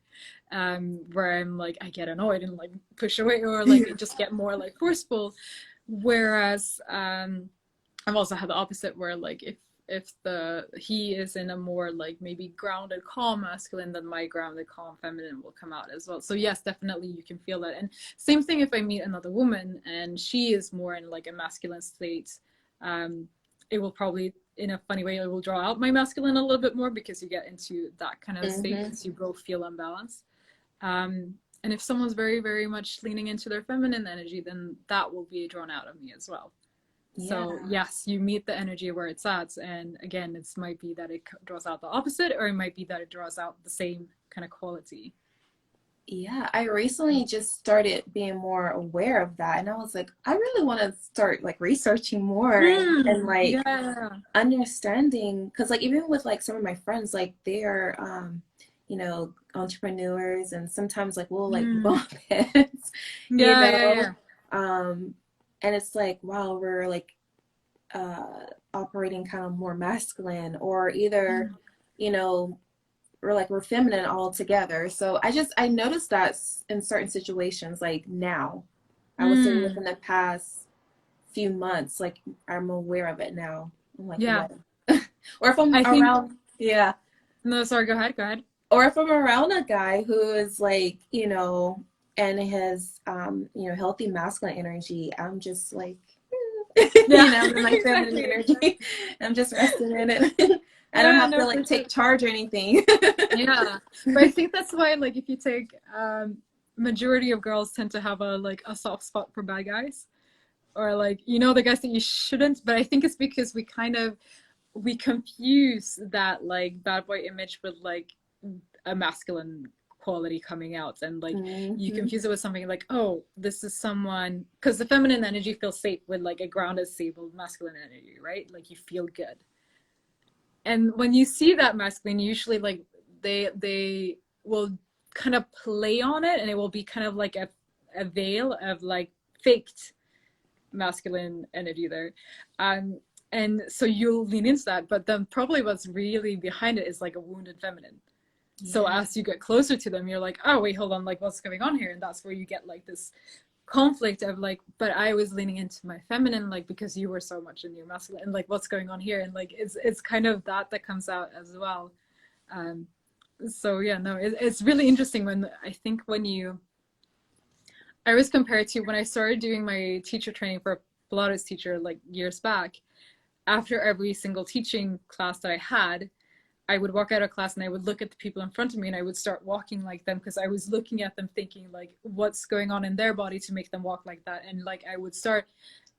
where I'm like I get annoyed and like push away or like just get more like forceful. Whereas I've also had the opposite where like if the he is in a more like maybe grounded calm masculine, then my grounded calm feminine will come out as well. So yes, definitely you can feel that. And same thing if I meet another woman and she is more in like a masculine state, um it will probably in a funny way it will draw out my masculine a little bit more because you get into that kind of state Mm-hmm. because you both feel unbalanced. And if someone's very very much leaning into their feminine energy, then that will be drawn out of me as well. Yeah. So yes, you meet the energy where it's at, and again, it might be that it draws out the opposite, or it might be that it draws out the same kind of quality. Yeah, I recently just started being more aware of that, and I was like, I really want to start like researching more and like Yeah. understanding, because like even with like some of my friends, like they're you know, entrepreneurs, and sometimes like we'll like Mm. bump heads, you Yeah, yeah, know, yeah. um, and it's like wow, we're like operating kind of more masculine, or either Mm. you know we're feminine all together. So I noticed that in certain situations, like now, I would say Mm. within the past few months, like I'm aware of it now. I'm like, Yeah. whoa. Or if I'm I think around, yeah, no, sorry, go ahead, go ahead. or if I'm around a guy who is like, and his, healthy masculine energy, I'm just like, Yeah, I'm in my feminine exactly, energy. exactly. I'm just resting in it. I don't Yeah, have to no, for like sure. take charge or anything. Yeah, but I think that's why, like, if you take majority of girls tend to have a like a soft spot for bad guys, or like the guys that you shouldn't. But I think it's because we confuse that like bad boy image with like a masculine quality coming out, and like you Hmm. confuse it with something like, oh, this is someone, because the feminine energy feels safe with like a grounded stable masculine energy, right? Like you feel good. And when you see that masculine, usually like they will kind of play on it, and it will be kind of like a veil of like faked masculine energy there. um and so you'll lean into that, but then probably what's really behind it is like a wounded feminine. So Yeah. as you get closer to them, you're like, oh wait, hold on, like what's going on here? And that's where you get like this conflict of like, but I was leaning into my feminine, like because you were so much in your masculine, and like what's going on here? And like it's kind of that comes out as well. um so yeah, no, it's really interesting when I think when you I was compared to when I started doing my teacher training for a Pilates teacher like years back. After every single teaching class that I had, I would walk out of class and I would look at the people in front of me and I would start walking like them, because I was looking at them thinking like what's going on in their body to make them walk like that. And like I would start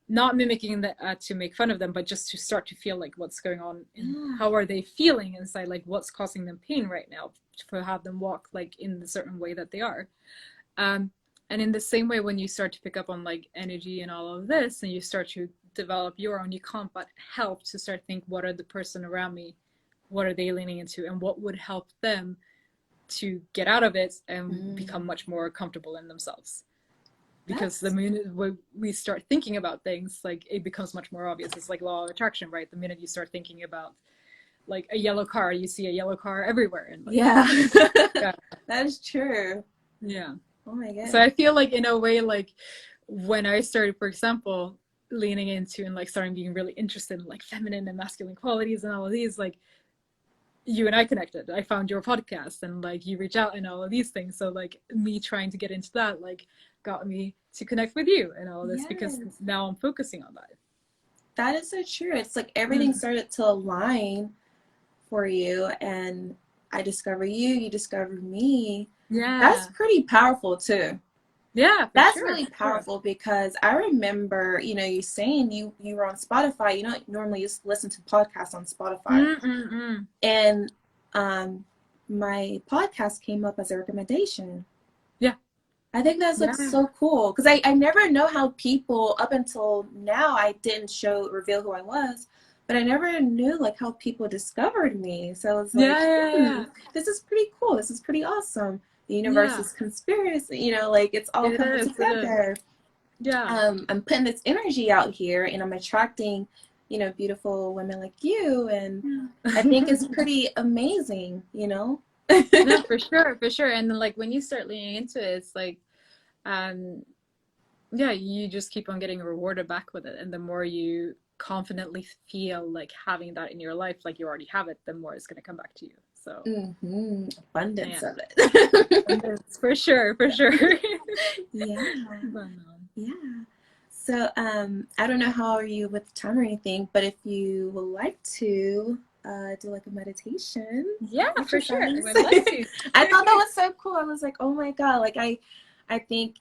not mimicking that to make fun of them, but just to start to feel like what's going on and Yeah. how are they feeling inside, like what's causing them pain right now to have them walk like in the certain way that they are. um, and in the same way, when you start to pick up on like energy and all of this, and you start to develop your own, you can't but help to start think, what are the person around me, what are they leaning into, and what would help them to get out of it and become Mm. much more comfortable in themselves. because the That's minute we start thinking about things, like it becomes much more obvious. It's like law of attraction, right? The minute you start thinking about like a yellow car, you see a yellow car everywhere, and like yeah. yeah, That is true. yeah. Oh my So I goodness. feel like in a way, like when I started, for example, leaning into and like starting being really interested in like feminine and masculine qualities and all of these, like you and I connected. I found your podcast and like you reach out and all of these things. So like me trying to get into that like got me to connect with you and all of this because Yes. now I'm focusing on that. That is so true. It's like everything Mm. started to align for you, and I discover you, you discover me. That's Yeah. pretty powerful too. Yeah, for That's sure. really For sure. powerful because I remember, you saying you were on Spotify. You don't normally just listen to podcasts on Spotify, Mm-mm-mm. and um, my podcast came up as a recommendation. Yeah. I think that's like Yeah. so cool because I never know how people up until now I didn't reveal who I was, but I never knew like how people discovered me. So I was Yeah. like, Yeah. Yeah. this is pretty cool. This is pretty awesome. The universe Yeah. is conspiracy, like it's all It coming is. It is. together. Yeah. I'm putting this energy out here and I'm attracting, beautiful women like you. And I think it's pretty amazing. No, for sure, for sure. And then like when you start leaning into it, it's like um yeah, you just keep on getting rewarded back with it. And the more you confidently feel like having that in your life, like you already have it, the more it's gonna come back to you. So Abundance yeah. of it. Abundance, for sure, for sure. Yeah, But, yeah. So, I don't know how are you with time or anything, but if you would like to do like a meditation, yeah, for sure. I exercise, would love to. I thought that was so cool. I was like, oh my God, like I think,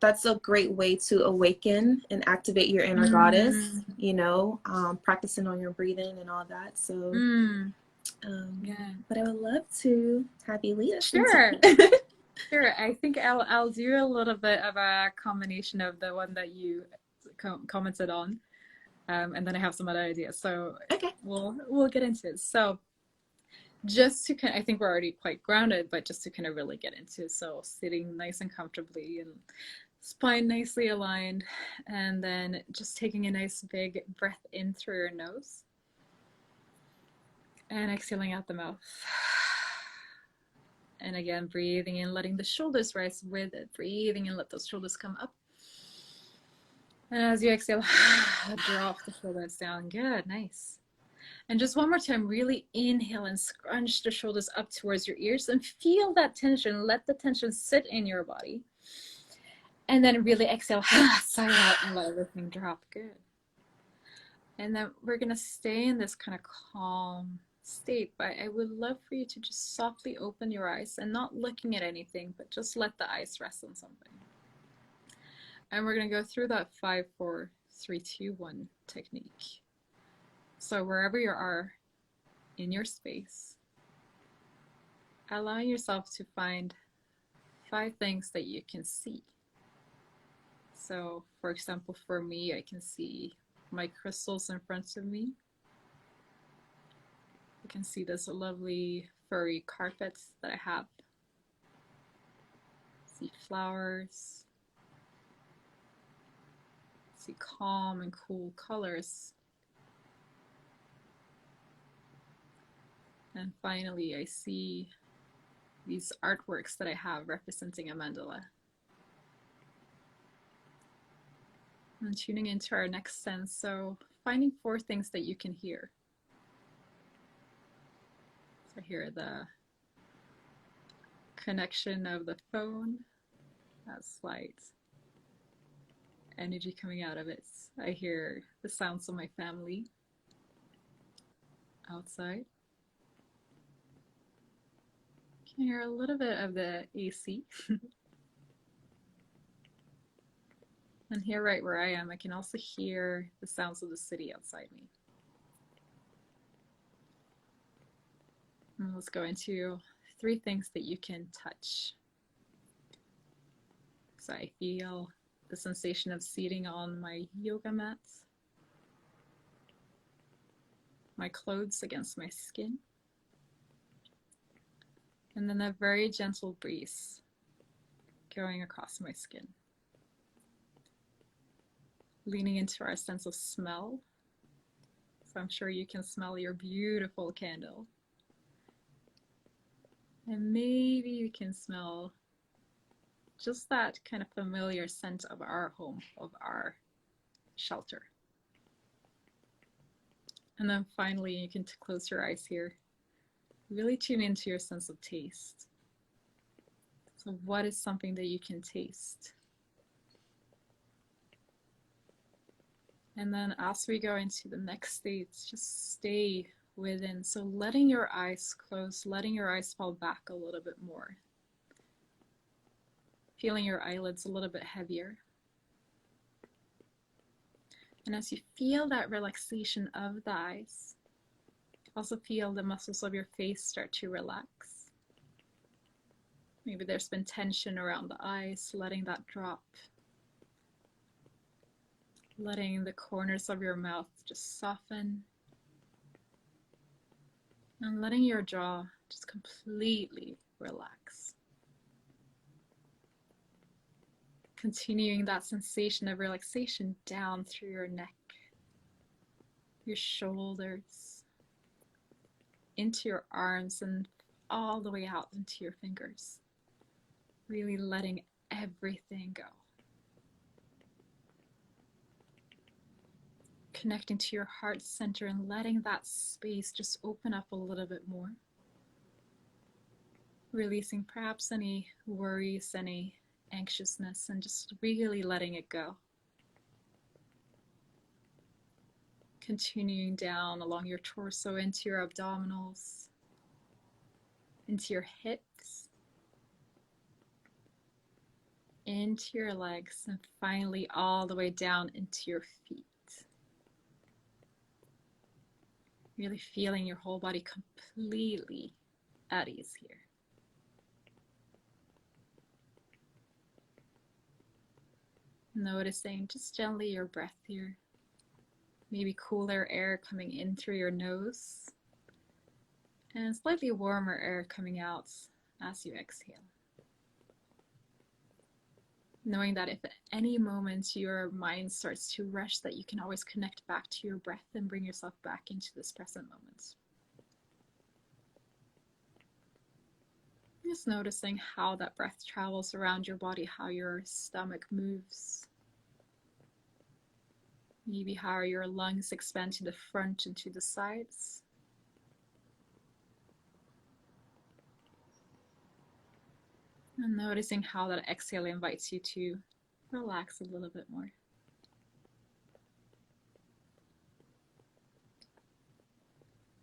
that's a great way to awaken and activate your inner goddess, Mm, practicing on your breathing and all that. So, mm, yeah. but I would love to have you lead us into Sure. it. Sure. I think I'll do a little bit of a combination of the one that you commented on, and then I have some other ideas. So Okay. we'll get into it. So just to kind, I think we're already quite grounded, but just to kind of really get into it. So sitting nice and comfortably and spine nicely aligned, and then just taking a nice big breath in through your nose and exhaling out the mouth. And again, breathing in, letting the shoulders rise with it. Breathing in, let those shoulders come up. And as you exhale, drop the shoulders down. Good, nice. And just one more time, really inhale and scrunch the shoulders up towards your ears and feel that tension. Let the tension sit in your body. And then really exhale, sigh out and let everything drop. Good. And then we're going to stay in this kind of calm state, but I would love for you to just softly open your eyes and not looking at anything, but just let the eyes rest on something. And we're going to go through that 5, 4, 3, 2, 1 technique. So wherever you are in your space, allowing yourself to find 5 things that you can see. So for example, for me, I can see my crystals in front of me. You can see this lovely furry carpet that I have. See flowers. See calm and cool colors. And finally, I see these artworks that I have representing a mandala. And tuning into our next sense, so finding 4 things that you can hear. So I hear the connection of the phone, that slight energy coming out of it. I hear the sounds of my family outside. You can hear a little bit of the AC. And here, right where I am, I can also hear the sounds of the city outside me. And let's go into 3 things that you can touch. So I feel the sensation of sitting on my yoga mat, my clothes against my skin, and then a very gentle breeze going across my skin. leaning into our sense of smell. So I'm sure you can smell your beautiful candle. And maybe you can smell just that kind of familiar scent of our home, of our shelter. And then finally, you can close your eyes here. Really tune into your sense of taste. So what is something that you can taste? And then as we go into the next stage, just stay within. So letting your eyes close, letting your eyes fall back a little bit more. Feeling your eyelids a little bit heavier. And as you feel that relaxation of the eyes, also feel the muscles of your face start to relax. Maybe there's been tension around the eyes, letting that drop. Letting the corners of your mouth just soften. And letting your jaw just completely relax. Continuing that sensation of relaxation down through your neck, your shoulders, into your arms, and all the way out into your fingers. Really letting everything go. Connecting to your heart center and letting that space just open up a little bit more. Releasing perhaps any worries, any anxiousness, and just really letting it go. Continuing down along your torso into your abdominals, into your hips, into your legs, and finally all the way down into your feet. Really feeling your whole body completely at ease here. Noticing just gently your breath here. Maybe cooler air coming in through your nose and slightly warmer air coming out as you exhale. Knowing that if at any moment your mind starts to rush, that you can always connect back to your breath and bring yourself back into this present moment. Just noticing how that breath travels around your body, how your stomach moves. Maybe how your lungs expand to the front and to the sides. And noticing how that exhale invites you to relax a little bit more.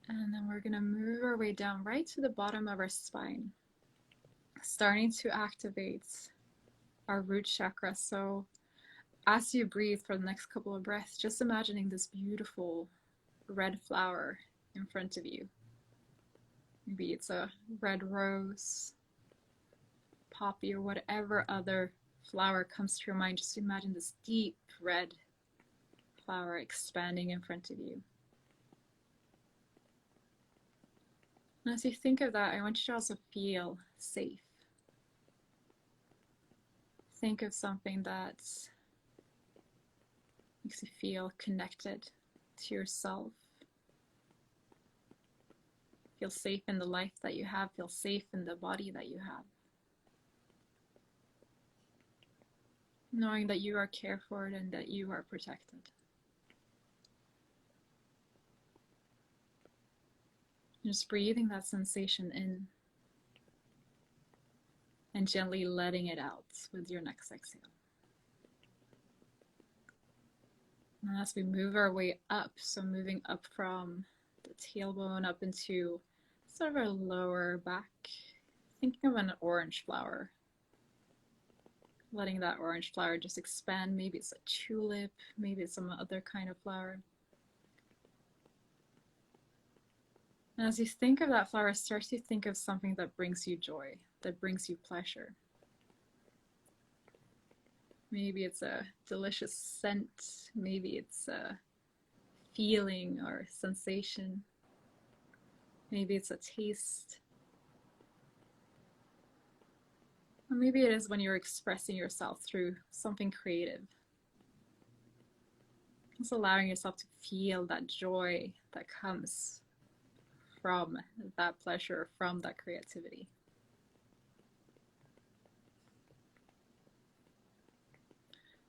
And then we're going to move our way down right to the bottom of our spine, starting to activate our root chakra. So as you breathe for the next couple of breaths, just imagining this beautiful red flower in front of you. Maybe it's a red rose, poppy, or whatever other flower comes to your mind. Just imagine this deep red flower expanding in front of you. And as you think of that, I want you to also feel safe. Think of something that makes you feel connected to yourself. Feel safe in the life that you have. Feel safe in the body that you have. Knowing that you are cared for and that you are protected. Just breathing that sensation in and gently letting it out with your next exhale. And as we move our way up, so moving up from the tailbone up into sort of our lower back, thinking of an orange flower. Letting that orange flower just expand. Maybe it's a tulip, maybe it's some other kind of flower. And as you think of that flower, start to think of something that brings you joy, that brings you pleasure. Maybe it's a delicious scent, maybe it's a feeling or sensation, maybe it's a taste. Or maybe it is when you're expressing yourself through something creative. Just allowing yourself to feel that joy that comes from that pleasure, from that creativity.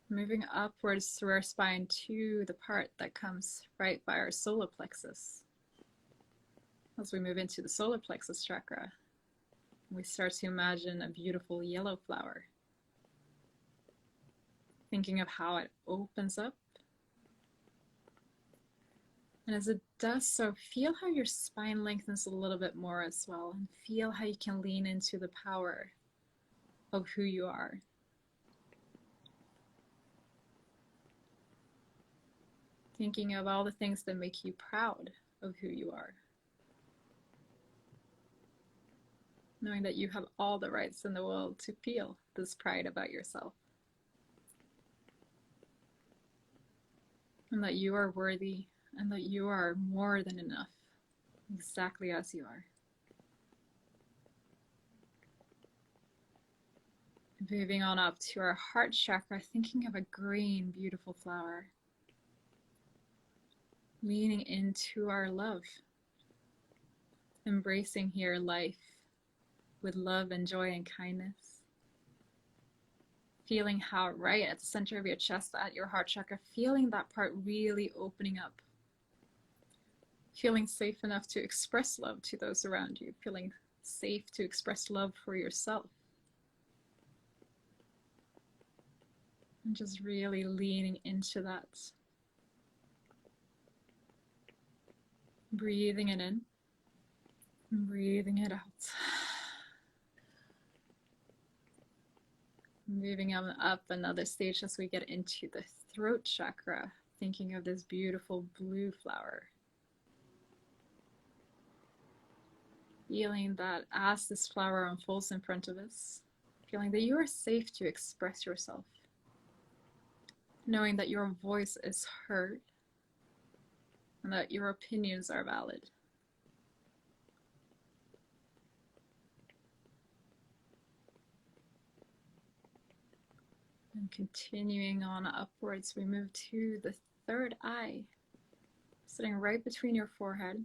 Moving upwards through our spine to the part that comes right by our solar plexus. As we move into the solar plexus chakra, we start to imagine a beautiful yellow flower. Thinking of how it opens up. And as it does so, feel how your spine lengthens a little bit more as well, and feel how you can lean into the power of who you are. Thinking of all the things that make you proud of who you are. Knowing that you have all the rights in the world to feel this pride about yourself. And that you are worthy, and that you are more than enough, exactly as you are. Moving on up to our heart chakra, thinking of a green, beautiful flower. Leaning into our love. Embracing here life with love and joy and kindness. Feeling how right at the center of your chest, at your heart chakra, feeling that part really opening up. Feeling safe enough to express love to those around you. Feeling safe to express love for yourself. And just really leaning into that. Breathing it in. And breathing it out. Moving up another stage as we get into the throat chakra. Thinking of this beautiful blue flower. Feeling that as this flower unfolds in front of us, feeling that you are safe to express yourself. Knowing that your voice is heard and that your opinions are valid. And continuing on upwards, we move to the third eye, sitting right between your forehead,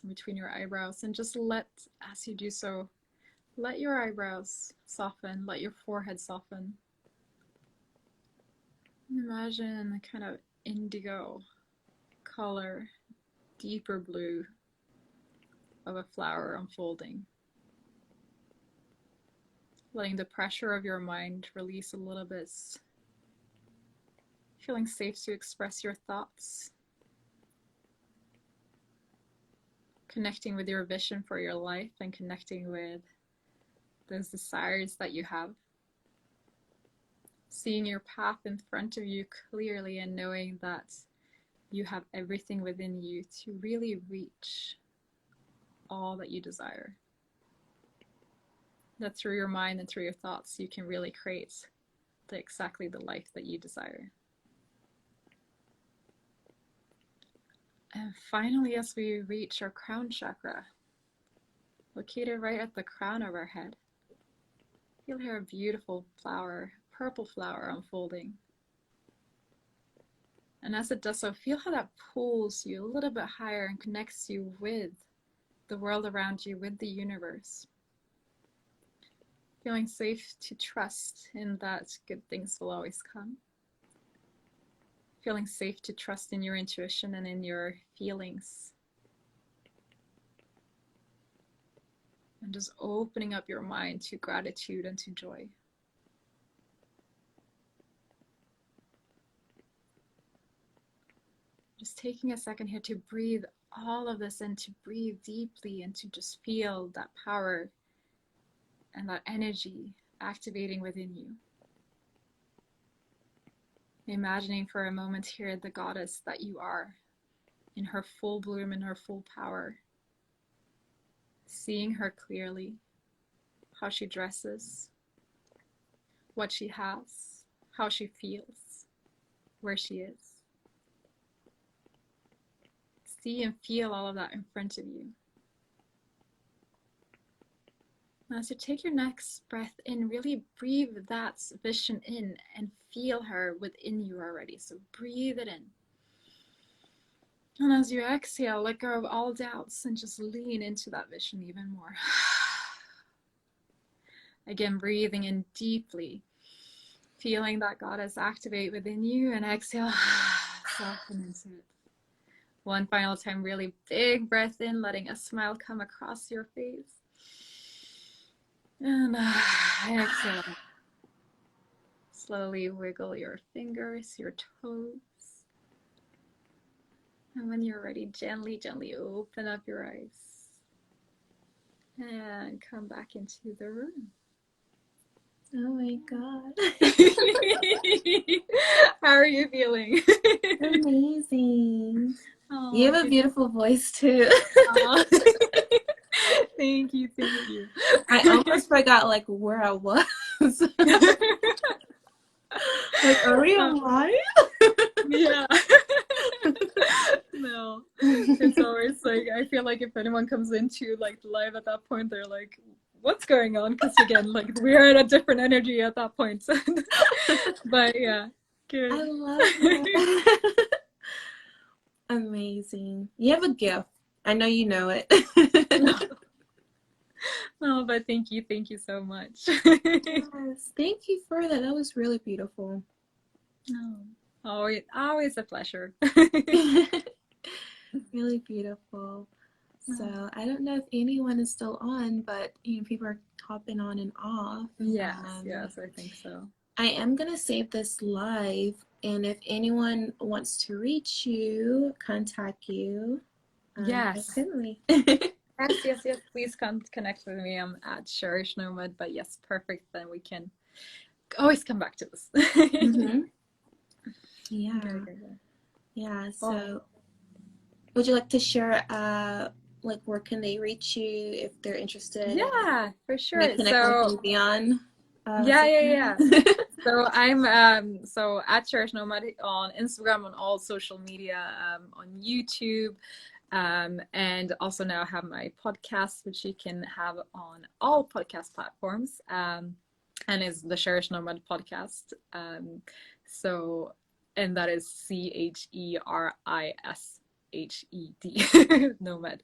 between your eyebrows, and just let, as you do so, let your eyebrows soften, let your forehead soften. Imagine a kind of indigo color, deeper blue of a flower unfolding. Letting the pressure of your mind release a little bit. Feeling safe to express your thoughts. Connecting with your vision for your life and connecting with those desires that you have. Seeing your path in front of you clearly and knowing that you have everything within you to really reach all that you desire. That through your mind and through your thoughts, you can really create exactly the life that you desire. And finally, as we reach our crown chakra, located right at the crown of our head, feel here a beautiful flower, purple flower unfolding. And as it does so, feel how that pulls you a little bit higher and connects you with the world around you, with the universe. Feeling safe to trust in that good things will always come. Feeling safe to trust in your intuition and in your feelings. And just opening up your mind to gratitude and to joy. Just taking a second here to breathe all of this in, to breathe deeply and to just feel that power and that energy activating within you. Imagining for a moment here the goddess that you are, in her full bloom, in her full power. Seeing her clearly, how she dresses, what she has, how she feels, where she is. See and feel all of that in front of you. As you take your next breath in, really breathe that vision in and feel her within you already. So breathe it in. And as you exhale, let go of all doubts and just lean into that vision even more. Again, breathing in deeply, feeling that goddess activate within you, and exhale, soften into it. One final time, really big breath in, letting a smile come across your face. And exhale. Slowly wiggle your fingers, your toes. And when you're ready, gently, gently open up your eyes. And come back into the room. Oh my God. How are you feeling? Amazing. Oh, You have a beautiful voice too. Thank you, thank you. I almost forgot like where I was. Like, are we alive? Yeah. No. It's always like, I feel like if anyone comes into like live at that point, they're like, what's going on? Because again, like we're at a different energy at that point. But yeah, good. I love it. Amazing. You have a gift. I know you know it. No, but thank you so much. Yes, thank you for that. That was really beautiful. Oh, always a pleasure. Really beautiful. So I don't know if anyone is still on, but people are hopping on and off. Yes, I think so. I am gonna save this live, and if anyone wants to reach you, contact you. Yes. Definitely. Yes. Please connect with me. I'm at Cherish Nomad, but yes, perfect. Then we can always come back to this. Mm-hmm. Yeah. Good. Yeah. So, would you like to share, like, where can they reach you if they're interested? Yeah, for sure. Connect with you beyond. Yeah. So I'm so at Cherish Nomad on Instagram, on all social media, on YouTube. And also now I have my podcast, which you can have on all podcast platforms, and is the Cherish Nomad podcast. So, and that is CHERISHED Nomad.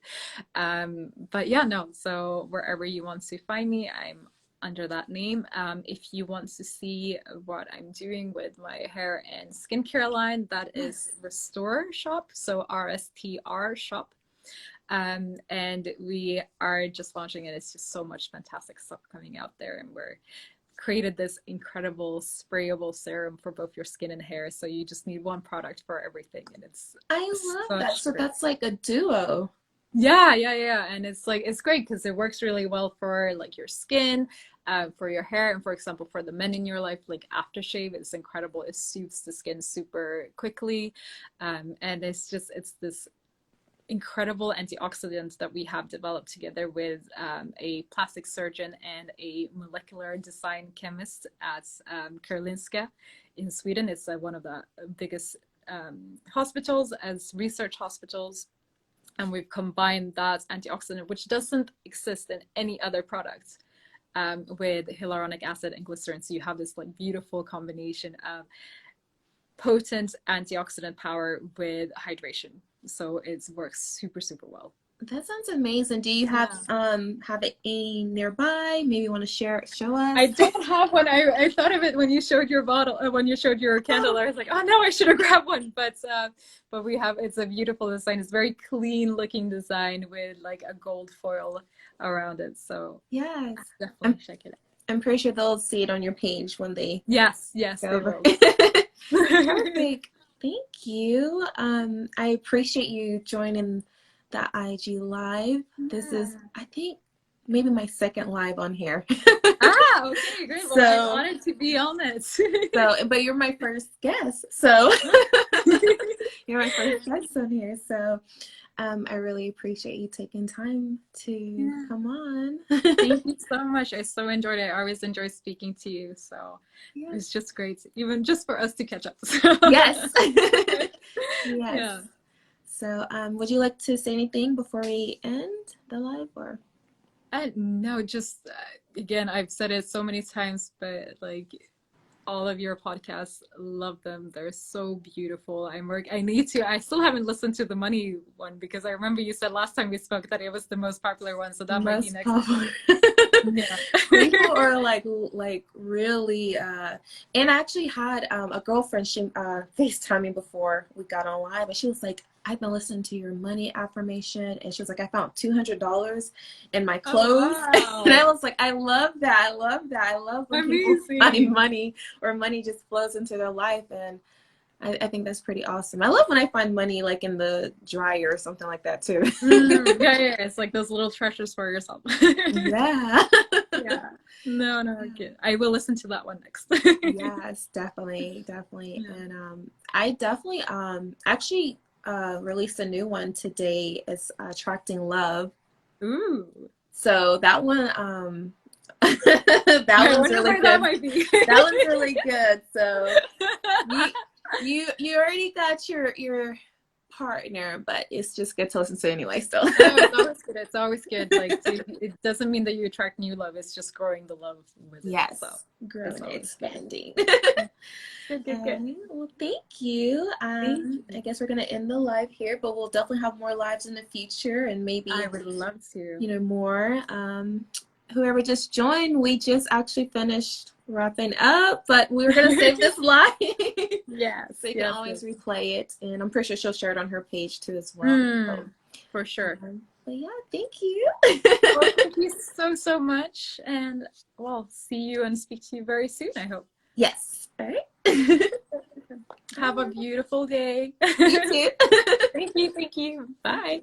But yeah, no. So wherever you want to find me, I'm under that name. If you want to see what I'm doing with my hair and skincare line, that is Restore Shop, so RSTR Shop. And we are just launching, and it's just so much fantastic stuff coming out there, and we're created this incredible sprayable serum for both your skin and hair, so you just need one product for everything, and I love that. So that's like a duo. Yeah, and it's like, it's great because it works really well for like your skin, for your hair, and for example for the men in your life, like aftershave is incredible. It soothes the skin super quickly, and it's this incredible antioxidant that we have developed together with a plastic surgeon and a molecular design chemist at Karolinska in Sweden. It's one of the biggest hospitals as research hospitals. And we've combined that antioxidant, which doesn't exist in any other product, with hyaluronic acid and glycerin. So you have this like beautiful combination of potent antioxidant power with hydration. So it works super, super well. That sounds amazing. Do you have it nearby? Maybe you want to show us? I don't have one. I thought of it when you showed your bottle, when you showed your candle. I was like, oh no, I should have grabbed one. But we have, it's a beautiful design. It's very clean looking design with like a gold foil around it. So yes, definitely check it out. I'm pretty sure they'll see it on your page when they yes they will. Perfect. Thank you. I appreciate you joining the IG live. This is, I think, maybe my second live on here. Okay, great. Well, I'm honored to be on it. But you're my first guest, so you're my first guest on here. So I really appreciate you taking time to come on. Thank you so much. I so enjoyed it. I always enjoy speaking to you. So it's just great, even just for us to catch up. Yes. So would you like to say anything before we end the live, or? No, just again, I've said it so many times, but like all of your podcasts, love them. They're so beautiful. I still haven't listened to the money one because I remember you said last time we spoke that it was the most popular one, so that might be Most next. popular. Yeah. People are like really and I actually had a girlfriend, she FaceTimed me before we got on live, and she was like, I've been listening to your money affirmation, and she was like, I found $200 in my clothes. Oh, And wow. I was like, I love that. I love that. I love when people find Amazing. money, or money just flows into their life. And I think that's pretty awesome. I love when I find money like in the dryer or something like that too. Yeah, it's like those little treasures for yourself. Yeah. Yeah. No, no, okay. I will listen to that one next. Yes, definitely, definitely. Yeah. And I definitely actually released a new one today. It's Attracting Love. Ooh. So that one that I one's wonder really where that good. might be. That one's really good. So you already got your partner, but it's just good to listen to anyway. So No, it's always good. It's always good. Like, it doesn't mean that you attract new love. It's just growing the love with it. yes, So growing it's and always expanding. good, good, good. Well, thank you. Thank I you. guess we're gonna end the live here, but we'll definitely have more lives in the future, and I maybe would love to. more. Whoever just joined, we just actually finished wrapping up, but we were gonna save this live. Yes, So you can yes, always yes. replay it, and I'm pretty sure she'll share it on her page too as well. So, For sure. but yeah, thank you. Well, thank you so, so much. And well, see you and speak to you very soon, I hope. Yes. All right. Have a beautiful day. You too. Thank you. Thank you. Bye.